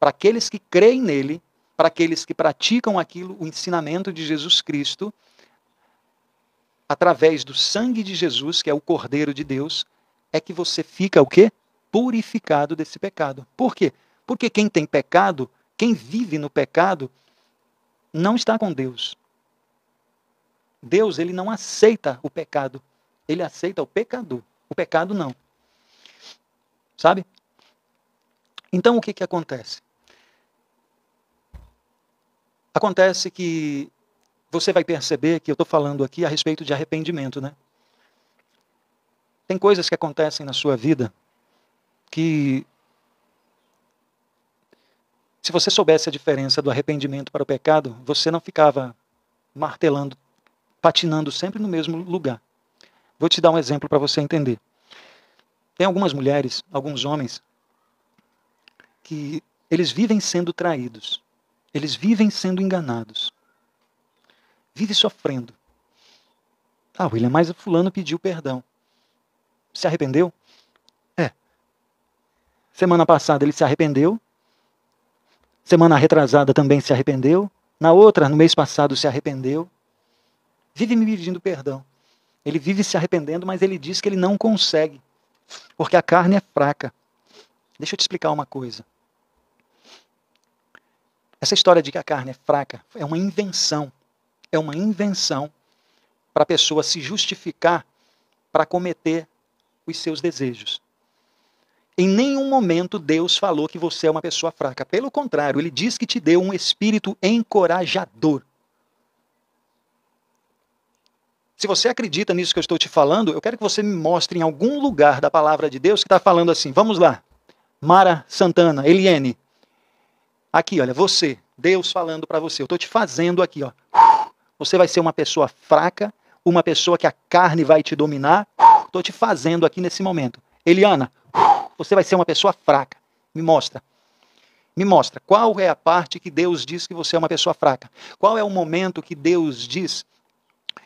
S1: para aqueles que creem nele, para aqueles que praticam aquilo, o ensinamento de Jesus Cristo, através do sangue de Jesus, que é o Cordeiro de Deus, é que você fica o quê? Purificado desse pecado. Por quê? Porque quem tem pecado, quem vive no pecado, não está com Deus. Deus, ele não aceita o pecado. Ele aceita o pecador. O pecado não. Sabe? Então o que acontece? Acontece que você vai perceber que eu estou falando aqui a respeito de arrependimento, né? Tem coisas que acontecem na sua vida que, se você soubesse a diferença do arrependimento para o pecado, você não ficava martelando, patinando sempre no mesmo lugar. Vou te dar um exemplo para você entender. Tem algumas mulheres, alguns homens, que eles vivem sendo traídos. Eles vivem sendo enganados. Vivem sofrendo. Ah, William, mas o fulano pediu perdão. Se arrependeu? É. Semana passada ele se arrependeu. Semana retrasada também se arrependeu. Na outra, no mês passado, se arrependeu. Vive me pedindo perdão. Ele vive se arrependendo, mas ele diz que ele não consegue. Porque a carne é fraca. Deixa eu te explicar uma coisa. Essa história de que a carne é fraca é uma invenção. É uma invenção para a pessoa se justificar para cometer os seus desejos. Em nenhum momento Deus falou que você é uma pessoa fraca. Pelo contrário, ele diz que te deu um espírito encorajador. Se você acredita nisso que eu estou te falando, eu quero que você me mostre em algum lugar da palavra de Deus que está falando assim. Vamos lá. Mara Santana, Eliane. Aqui, olha, você. Deus falando para você. Eu estou te fazendo aqui, ó. Você vai ser uma pessoa fraca, uma pessoa que a carne vai te dominar. Estou te fazendo aqui nesse momento. Eliana, você vai ser uma pessoa fraca. Me mostra. Me mostra qual é a parte que Deus diz que você é uma pessoa fraca. Qual é o momento que Deus diz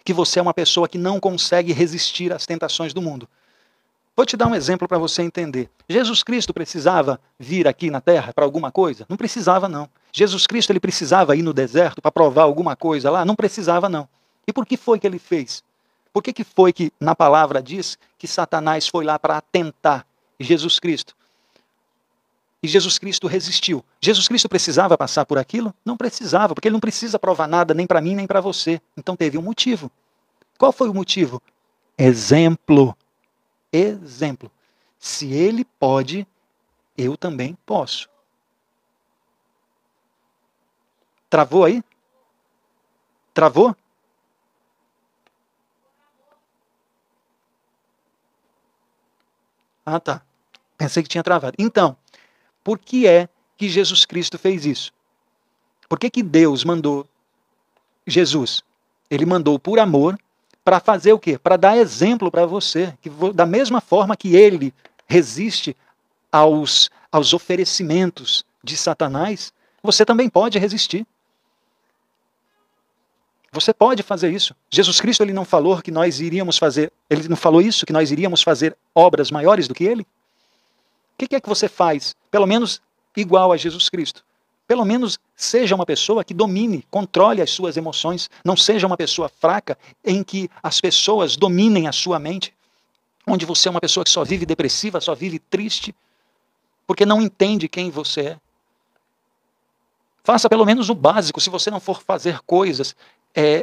S1: que você é uma pessoa que não consegue resistir às tentações do mundo. Vou te dar um exemplo para você entender. Jesus Cristo precisava vir aqui na Terra para alguma coisa? Não precisava, não. Jesus Cristo ele precisava ir no deserto para provar alguma coisa lá? Não precisava, não. E por que foi que ele fez? Por que foi que na palavra diz que Satanás foi lá para tentar Jesus Cristo? E Jesus Cristo resistiu. Jesus Cristo precisava passar por aquilo? Não precisava, porque ele não precisa provar nada nem para mim nem para você. Então teve um motivo. Qual foi o motivo? Exemplo. Exemplo. Se ele pode, eu também posso. Travou aí? Travou? Ah, tá. Pensei que tinha travado. Então, por que é que Jesus Cristo fez isso? Por que Deus mandou Jesus? Ele mandou por amor para fazer o quê? Para dar exemplo para você, que da mesma forma que ele resiste aos oferecimentos de Satanás, você também pode resistir. Você pode fazer isso. Jesus Cristo ele não falou que nós iríamos fazer, ele não falou isso, que nós iríamos fazer obras maiores do que ele? O que é que você faz? Pelo menos igual a Jesus Cristo. Pelo menos seja uma pessoa que domine, controle as suas emoções. Não seja uma pessoa fraca em que as pessoas dominem a sua mente. Onde você é uma pessoa que só vive depressiva, só vive triste, porque não entende quem você é. Faça pelo menos o básico. Se você não for fazer coisas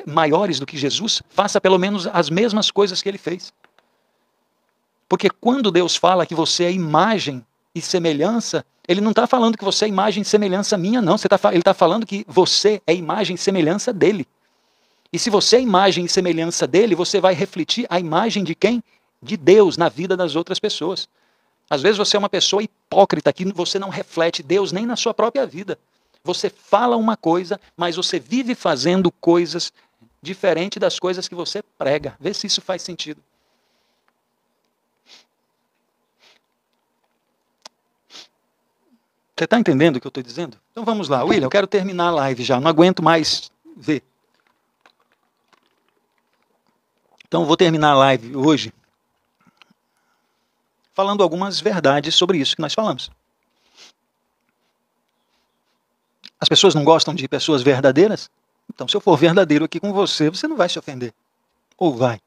S1: maiores do que Jesus, faça pelo menos as mesmas coisas que ele fez. Porque quando Deus fala que você é imagem e semelhança, ele não está falando que você é imagem e semelhança minha, não. Ele está falando que você é imagem e semelhança dele. E se você é imagem e semelhança dele, você vai refletir a imagem de quem? De Deus na vida das outras pessoas. Às vezes você é uma pessoa hipócrita, que você não reflete Deus nem na sua própria vida. Você fala uma coisa, mas você vive fazendo coisas diferentes das coisas que você prega. Vê se isso faz sentido. Você está entendendo o que eu estou dizendo? Então vamos lá. William, eu quero terminar a live já. Não aguento mais ver. Então vou terminar a live hoje falando algumas verdades sobre isso que nós falamos. As pessoas não gostam de pessoas verdadeiras? Então, se eu for verdadeiro aqui com você, você não vai se ofender. Ou vai?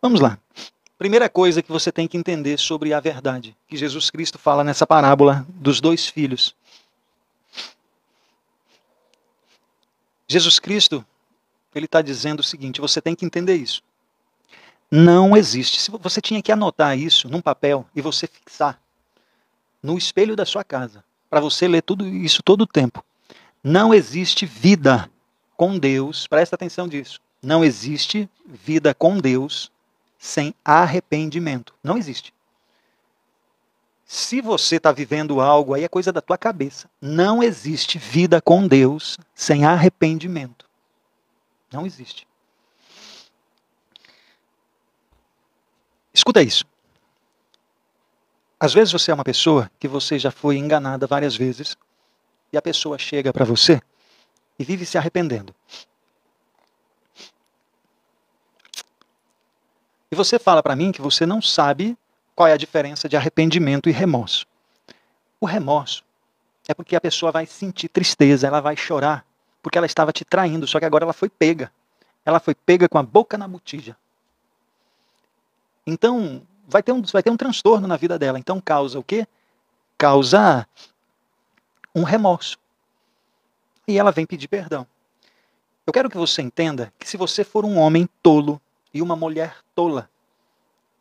S1: Vamos lá. Primeira coisa que você tem que entender sobre a verdade, que Jesus Cristo fala nessa parábola dos dois filhos. Jesus Cristo, ele está dizendo o seguinte, você tem que entender isso. Não existe. Se você tinha que anotar isso num papel e você fixar no espelho da sua casa, para você ler tudo isso todo o tempo. Não existe vida com Deus, presta atenção disso. Não existe vida com Deus sem arrependimento. Não existe. Se você está vivendo algo, aí é coisa da tua cabeça. Não existe vida com Deus sem arrependimento. Não existe. Escuta isso. Às vezes você é uma pessoa que você já foi enganada várias vezes e a pessoa chega para você e vive se arrependendo. E você fala para mim que você não sabe qual é a diferença de arrependimento e remorso. O remorso é porque a pessoa vai sentir tristeza, ela vai chorar, porque ela estava te traindo, só que agora ela foi pega. Ela foi pega com a boca na botija. Então, vai ter um transtorno na vida dela. Então, causa o quê? Causa um remorso. E ela vem pedir perdão. Eu quero que você entenda que se você for um homem tolo e uma mulher tola,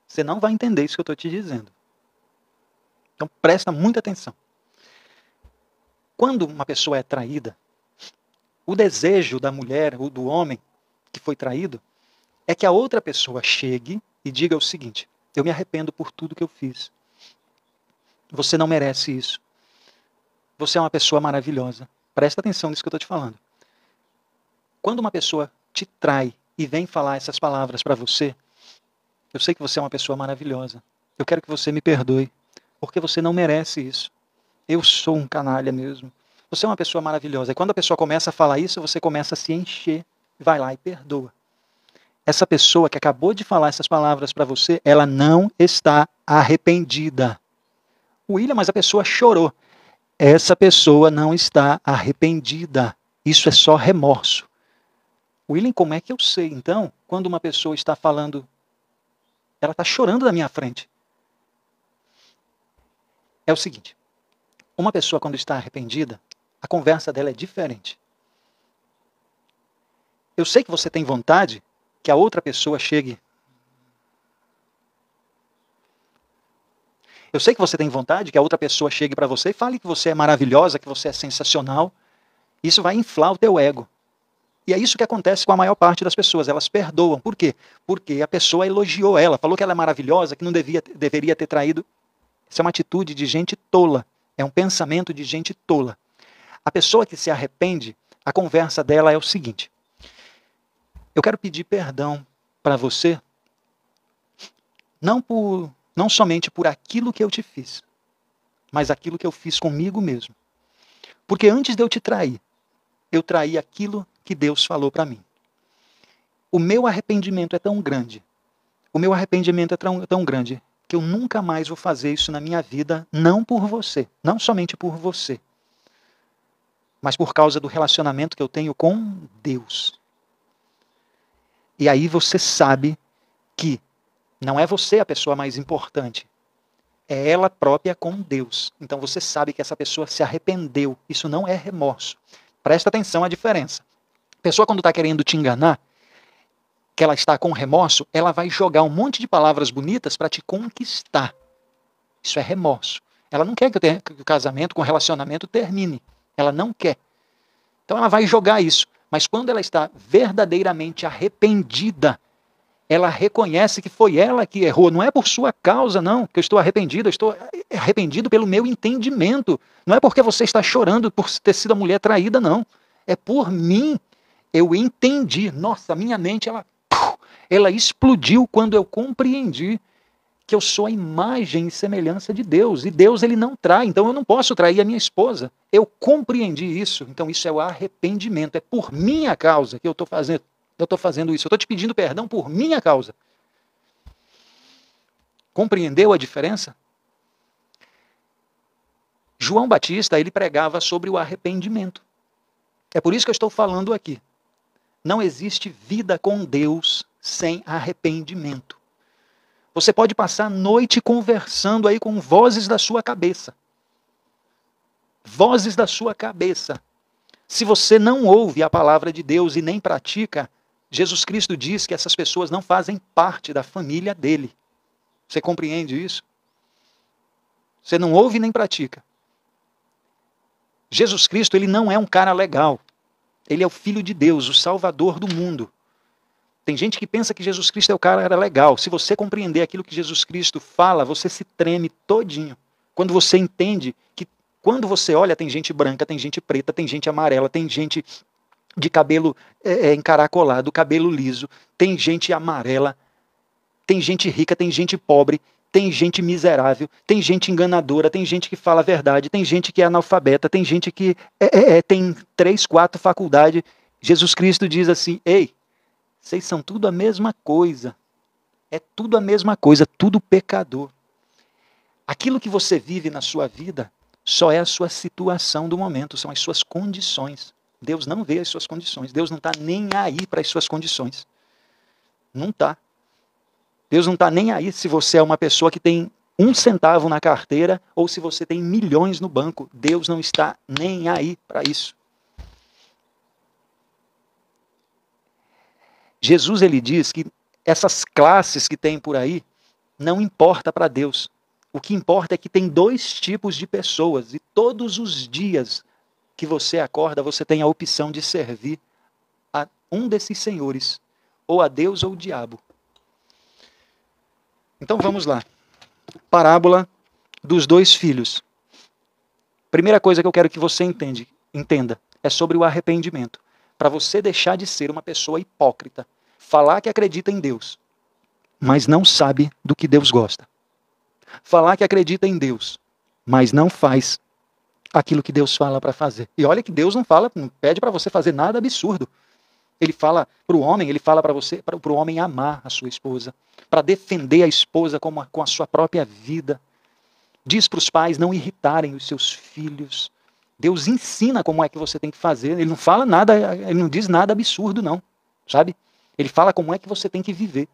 S1: você não vai entender isso que eu estou te dizendo. Então, presta muita atenção. Quando uma pessoa é traída, o desejo da mulher ou do homem que foi traído é que a outra pessoa chegue e diga o seguinte: eu me arrependo por tudo que eu fiz. Você não merece isso. Você é uma pessoa maravilhosa. Presta atenção nisso que eu estou te falando. Quando uma pessoa te trai e vem falar essas palavras para você, eu sei que você é uma pessoa maravilhosa. Eu quero que você me perdoe. porque você não merece isso. Eu sou um canalha mesmo. Você é uma pessoa maravilhosa. E quando a pessoa começa a falar isso, você começa a se encher. Vai lá e perdoa. Essa pessoa que acabou de falar essas palavras para você, ela não está arrependida. William, mas a pessoa chorou. Essa pessoa não está arrependida. Isso é só remorso. William, como é que eu sei, então, quando uma pessoa está falando, ela está chorando na minha frente? É o seguinte, uma pessoa quando está arrependida, a conversa dela é diferente. Eu sei que você tem vontade que a outra pessoa chegue. Eu sei que você tem vontade que a outra pessoa chegue para você e fale que você é maravilhosa, que você é sensacional. Isso vai inflar o teu ego. E é isso que acontece com a maior parte das pessoas. Elas perdoam. Por quê? Porque a pessoa elogiou ela, falou que ela é maravilhosa, que não deveria ter traído. Isso é uma atitude de gente tola. É um pensamento de gente tola. A pessoa que se arrepende, a conversa dela é o seguinte. Eu quero pedir perdão para você, não somente por aquilo que eu te fiz, mas aquilo que eu fiz comigo mesmo. Porque antes de eu te trair, eu traí aquilo que Deus falou para mim. O meu arrependimento é tão grande, que eu nunca mais vou fazer isso na minha vida, não por você, não somente por você, mas por causa do relacionamento que eu tenho com Deus. E aí você sabe que não é você a pessoa mais importante, é ela própria com Deus. Então você sabe que essa pessoa se arrependeu. Isso não é remorso. Presta atenção à diferença. A pessoa quando está querendo te enganar, que ela está com remorso, ela vai jogar um monte de palavras bonitas para te conquistar. Isso é remorso. Ela não quer que o casamento, com o relacionamento termine. Ela não quer. Então ela vai jogar isso. Mas quando ela está verdadeiramente arrependida, ela reconhece que foi ela que errou. Não é por sua causa, não, que eu estou arrependido. Eu estou arrependido pelo meu entendimento. Não é porque você está chorando por ter sido a mulher traída, não. É por mim. Eu entendi. Nossa, minha mente, ela explodiu quando eu compreendi que eu sou a imagem e semelhança de Deus. E Deus, ele não trai. Então eu não posso trair a minha esposa. Eu compreendi isso. Então isso é o arrependimento. É por minha causa que eu estou fazendo. Eu estou fazendo isso. Eu estou te pedindo perdão por minha causa. Compreendeu a diferença? João Batista, ele pregava sobre o arrependimento. É por isso que eu estou falando aqui. Não existe vida com Deus sem arrependimento. Você pode passar a noite conversando aí com vozes da sua cabeça. Vozes da sua cabeça. Se você não ouve a palavra de Deus e nem pratica, Jesus Cristo diz que essas pessoas não fazem parte da família dele. Você compreende isso? Você não ouve nem pratica. Jesus Cristo, ele não é um cara legal. Ele é o Filho de Deus, o Salvador do mundo. Tem gente que pensa que Jesus Cristo é o cara legal. Se você compreender aquilo que Jesus Cristo fala, você se treme todinho. Quando você entende que quando você olha, tem gente branca, tem gente preta, tem gente amarela, tem gente de cabelo encaracolado, cabelo liso, tem gente amarela, tem gente rica, tem gente pobre, tem gente miserável, tem gente enganadora, tem gente que fala a verdade, tem gente que é analfabeta, tem gente que tem 3, 4 faculdades. Jesus Cristo diz assim, ei, vocês são tudo a mesma coisa. É tudo a mesma coisa, tudo pecador. Aquilo que você vive na sua vida só é a sua situação do momento, são as suas condições. Deus não vê as suas condições. Deus não está nem aí para as suas condições. Não está. Deus não está nem aí se você é uma pessoa que tem 1 centavo na carteira ou se você tem milhões no banco. Deus não está nem aí para isso. Jesus, ele diz que essas classes que tem por aí não importa para Deus. O que importa é que tem 2 tipos de pessoas e todos os dias que você acorda, você tem a opção de servir a um desses senhores, ou a Deus ou o diabo. Então vamos lá. Parábola dos 2 filhos. Primeira coisa que eu quero que você entenda é sobre o arrependimento. Para você deixar de ser uma pessoa hipócrita, falar que acredita em Deus, mas não sabe do que Deus gosta. Falar que acredita em Deus, mas não faz aquilo que Deus fala para fazer. E olha que Deus não fala, não pede para você fazer nada absurdo. Ele fala para o homem, ele fala para você, para o homem amar a sua esposa, para defender a esposa com a sua própria vida. Diz para os pais não irritarem os seus filhos. Deus ensina como é que você tem que fazer. Ele não fala nada, ele não diz nada absurdo, não. Sabe? Ele fala como é que você tem que viver.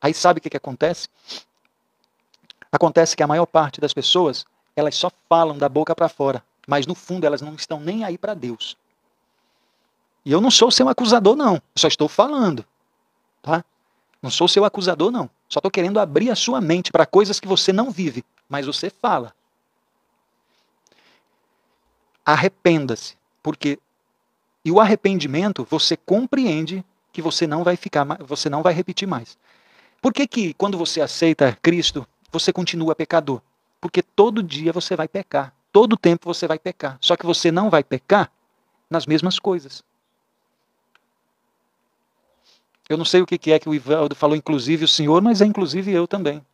S1: Aí sabe o que acontece? Acontece que a maior parte das pessoas, elas só falam da boca para fora, mas no fundo elas não estão nem aí para Deus. E eu não sou seu acusador, não. Eu só estou falando. Tá? Não sou seu acusador, não. Só estou querendo abrir a sua mente para coisas que você não vive, mas você fala. Arrependa-se, porque e o arrependimento você compreende que você não vai repetir mais. Por que quando você aceita Cristo, você continua pecador? Porque todo dia você vai pecar, todo tempo você vai pecar. Só que você não vai pecar nas mesmas coisas. Eu não sei o que é que o Ivaldo falou, inclusive o senhor, mas é inclusive eu também.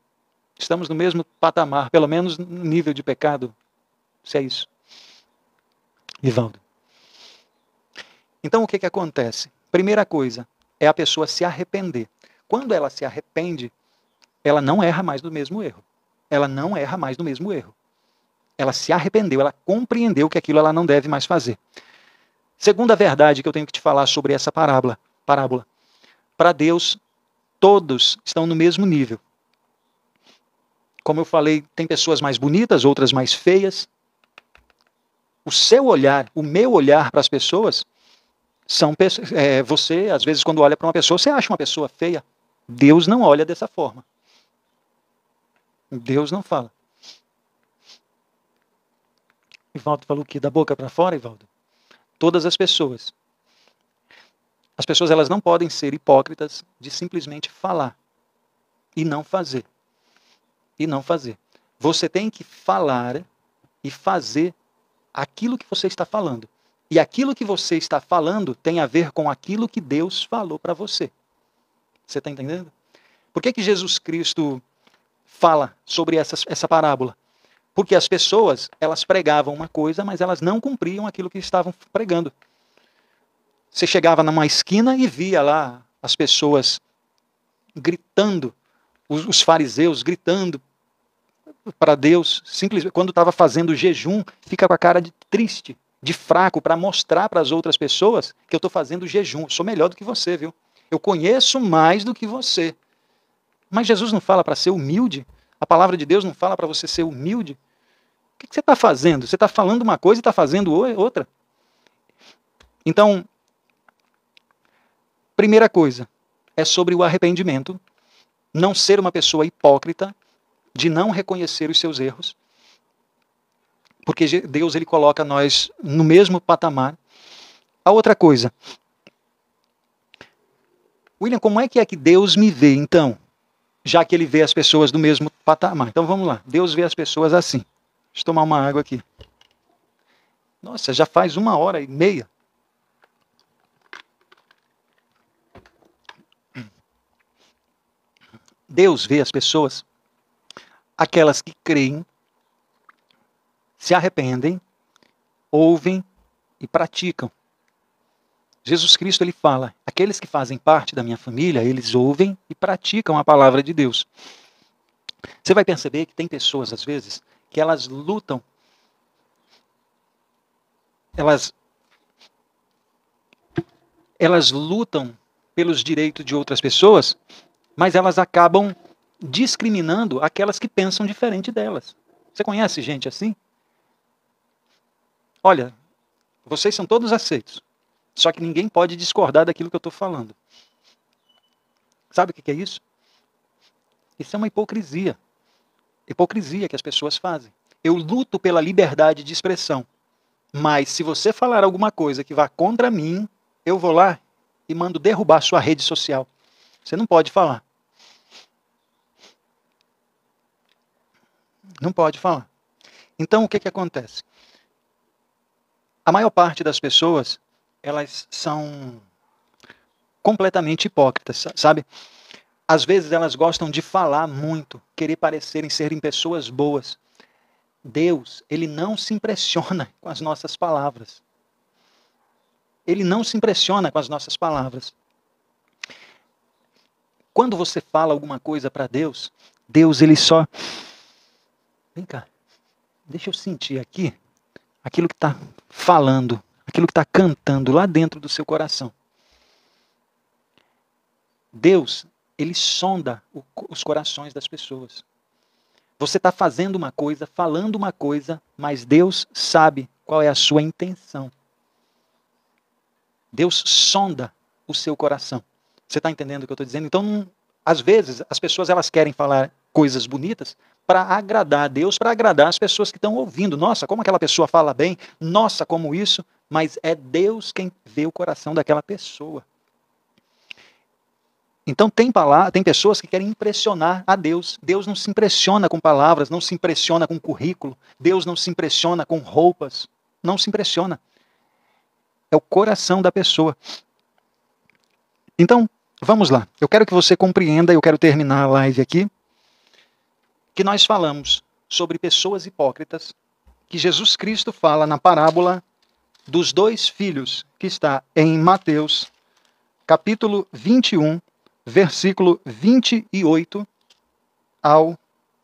S1: Estamos no mesmo patamar, pelo menos no nível de pecado, se é isso. Ivaldo. Então o que acontece? Primeira coisa é a pessoa se arrepender. Quando ela se arrepende, ela não erra mais do mesmo erro. Ela não erra mais do mesmo erro. Ela se arrependeu, ela compreendeu que aquilo ela não deve mais fazer. Segunda verdade que eu tenho que te falar sobre essa parábola. Para Deus, todos estão no mesmo nível. Como eu falei, tem pessoas mais bonitas, outras mais feias. O seu olhar, o meu olhar para as pessoas, você, às vezes, quando olha para uma pessoa, você acha uma pessoa feia. Deus não olha dessa forma. Deus não fala. Ivaldo falou o quê? Da boca para fora, Ivaldo? Todas as pessoas. As pessoas elas não podem ser hipócritas de simplesmente falar e não fazer. E não fazer. Você tem que falar e fazer aquilo que você está falando. E aquilo que você está falando tem a ver com aquilo que Deus falou para você. Você está entendendo? Por que Jesus Cristo fala sobre essa parábola? Porque as pessoas, elas pregavam uma coisa, mas elas não cumpriam aquilo que estavam pregando. Você chegava numa esquina e via lá as pessoas gritando, os fariseus gritando para Deus, simplesmente quando estava fazendo jejum, fica com a cara de triste, de fraco, para mostrar para as outras pessoas que eu estou fazendo jejum. Eu sou melhor do que você, viu? Eu conheço mais do que você. Mas Jesus não fala para ser humilde? A palavra de Deus não fala para você ser humilde? O que você está fazendo? Você está falando uma coisa e está fazendo outra. Então, primeira coisa é sobre o arrependimento, não ser uma pessoa hipócrita, de não reconhecer os seus erros, porque Deus ele coloca nós no mesmo patamar. A outra coisa, William, como é que Deus me vê, então? Já que ele vê as pessoas do mesmo patamar. Então vamos lá, Deus vê as pessoas assim. Deixa eu tomar uma água aqui. Nossa, já faz 1h30. Deus vê as pessoas, aquelas que creem, se arrependem, ouvem e praticam. Jesus Cristo ele fala, aqueles que fazem parte da minha família, eles ouvem e praticam a palavra de Deus. Você vai perceber que tem pessoas, às vezes, que elas lutam, elas lutam pelos direitos de outras pessoas, mas elas acabam discriminando aquelas que pensam diferente delas. Você conhece gente assim? Olha, vocês são todos aceitos, só que ninguém pode discordar daquilo que eu estou falando. Sabe o que é isso? Isso é uma hipocrisia. Hipocrisia que as pessoas fazem. Eu luto pela liberdade de expressão, mas se você falar alguma coisa que vá contra mim, eu vou lá e mando derrubar sua rede social. Você não pode falar. Não pode falar. Então, o que acontece? A maior parte das pessoas, elas são completamente hipócritas, sabe? Às vezes elas gostam de falar muito, querer parecerem serem pessoas boas. Deus, ele não se impressiona com as nossas palavras. Ele não se impressiona com as nossas palavras. Quando você fala alguma coisa para Deus, Deus, ele só... Vem cá, deixa eu sentir aqui aquilo que está falando, aquilo que está cantando lá dentro do seu coração. Deus, ele sonda os corações das pessoas. Você está fazendo uma coisa, falando uma coisa, mas Deus sabe qual é a sua intenção. Deus sonda o seu coração. Você está entendendo o que eu estou dizendo? Então, às vezes, as pessoas elas querem falar coisas bonitas para agradar a Deus, para agradar as pessoas que estão ouvindo. Nossa, como aquela pessoa fala bem. Nossa, como isso. Mas é Deus quem vê o coração daquela pessoa. Então tem pessoas que querem impressionar a Deus. Deus não se impressiona com palavras, não se impressiona com currículo. Deus não se impressiona com roupas. Não se impressiona. É o coração da pessoa. Então, vamos lá. Eu quero que você compreenda, eu quero terminar a live aqui, que nós falamos sobre pessoas hipócritas, que Jesus Cristo fala na parábola dos 2 filhos, que está em Mateus, capítulo 21, versículo 28 ao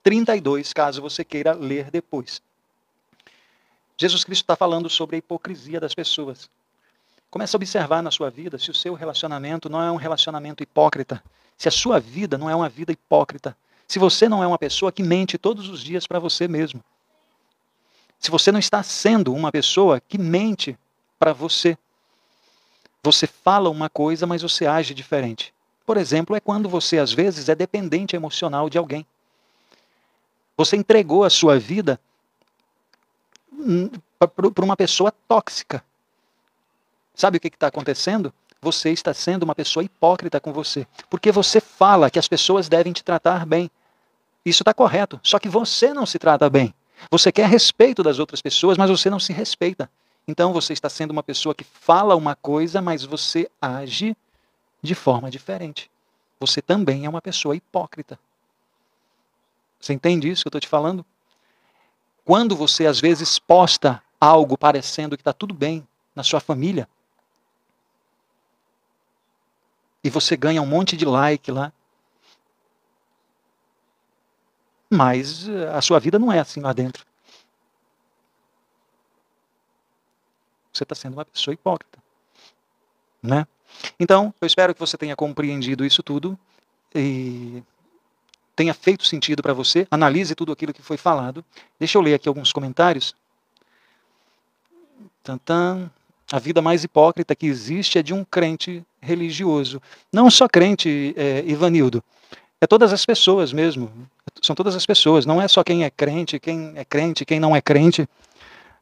S1: 32, caso você queira ler depois. Jesus Cristo está falando sobre a hipocrisia das pessoas. Comece a observar na sua vida se o seu relacionamento não é um relacionamento hipócrita, se a sua vida não é uma vida hipócrita, se você não é uma pessoa que mente todos os dias para você mesmo. Se você não está sendo uma pessoa que mente para você. Você fala uma coisa, mas você age diferente. Por exemplo, é quando você, às vezes, é dependente emocional de alguém. Você entregou a sua vida para uma pessoa tóxica. Sabe o que está acontecendo? Você está sendo uma pessoa hipócrita com você. Porque você fala que as pessoas devem te tratar bem. Isso está correto. Só que você não se trata bem. Você quer respeito das outras pessoas, mas você não se respeita. Então você está sendo uma pessoa que fala uma coisa, mas você age de forma diferente. Você também é uma pessoa hipócrita. Você entende isso que eu estou te falando? Quando você às vezes posta algo parecendo que está tudo bem na sua família, e você ganha um monte de like lá, mas a sua vida não é assim lá dentro. Você está sendo uma pessoa hipócrita. Né? Então, eu espero que você tenha compreendido isso tudo e tenha feito sentido para você. Analise tudo aquilo que foi falado. Deixa eu ler aqui alguns comentários. Tantã. A vida mais hipócrita que existe é de um crente religioso. Não só crente, Ivanildo. É todas as pessoas mesmo. São todas as pessoas. Não é só quem é crente, quem não é crente.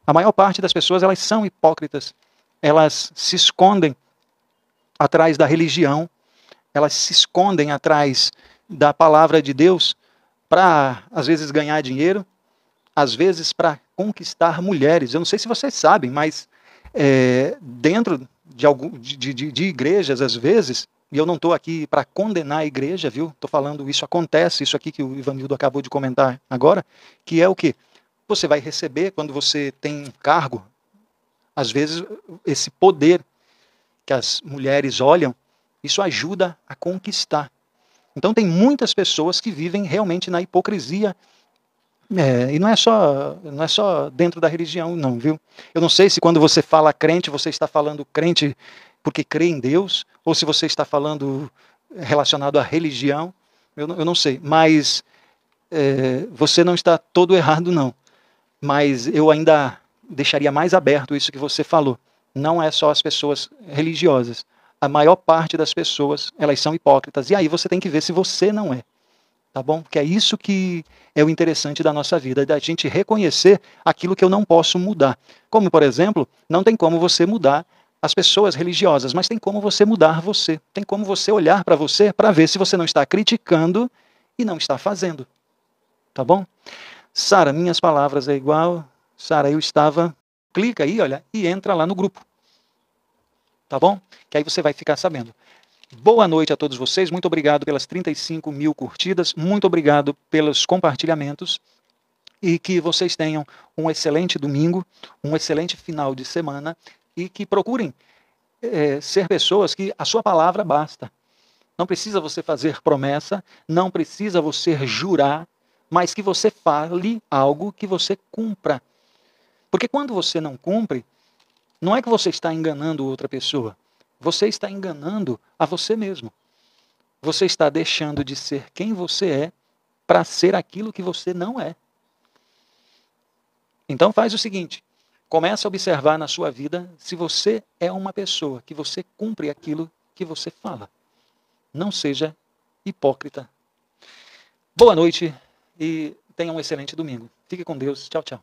S1: A maior parte das pessoas, elas são hipócritas. Elas se escondem atrás da religião. Elas se escondem atrás da palavra de Deus para, às vezes, ganhar dinheiro. Às vezes, para conquistar mulheres. Eu não sei se vocês sabem, mas dentro de igrejas, às vezes, e eu não estou aqui para condenar a igreja, viu? Estou falando, isso acontece, isso aqui que o Ivanildo acabou de comentar agora, que é o quê? Você vai receber, quando você tem um cargo, às vezes, esse poder que as mulheres olham, isso ajuda a conquistar. Então, tem muitas pessoas que vivem realmente na hipocrisia. E não é só dentro da religião, não, viu? Eu não sei se quando você fala crente, você está falando crente porque crê em Deus, ou se você está falando relacionado à religião, eu não sei. Mas você não está todo errado, não. Mas eu ainda deixaria mais aberto isso que você falou. Não é só as pessoas religiosas. A maior parte das pessoas, elas são hipócritas. E aí você tem que ver se você não é. Tá bom? Porque é isso que é o interessante da nossa vida, da gente reconhecer aquilo que eu não posso mudar. Como, por exemplo, não tem como você mudar as pessoas religiosas, mas tem como você mudar você. Tem como você olhar para você para ver se você não está criticando e não está fazendo. Tá bom? Sara, minhas palavras é igual. Sara, eu estava... Clica aí, olha, e entra lá no grupo. Tá bom? Que aí você vai ficar sabendo. Boa noite a todos vocês. Muito obrigado pelas 35 mil curtidas. Muito obrigado pelos compartilhamentos. E que vocês tenham um excelente domingo, um excelente final de semana e que procurem ser pessoas que a sua palavra basta. Não precisa você fazer promessa, não precisa você jurar, mas que você fale algo que você cumpra. Porque quando você não cumpre, não é que você está enganando outra pessoa, você está enganando a você mesmo. Você está deixando de ser quem você é para ser aquilo que você não é. Então faz o seguinte, começa a observar na sua vida se você é uma pessoa que você cumpre aquilo que você fala. Não seja hipócrita. Boa noite e tenha um excelente domingo. Fique com Deus. Tchau, tchau.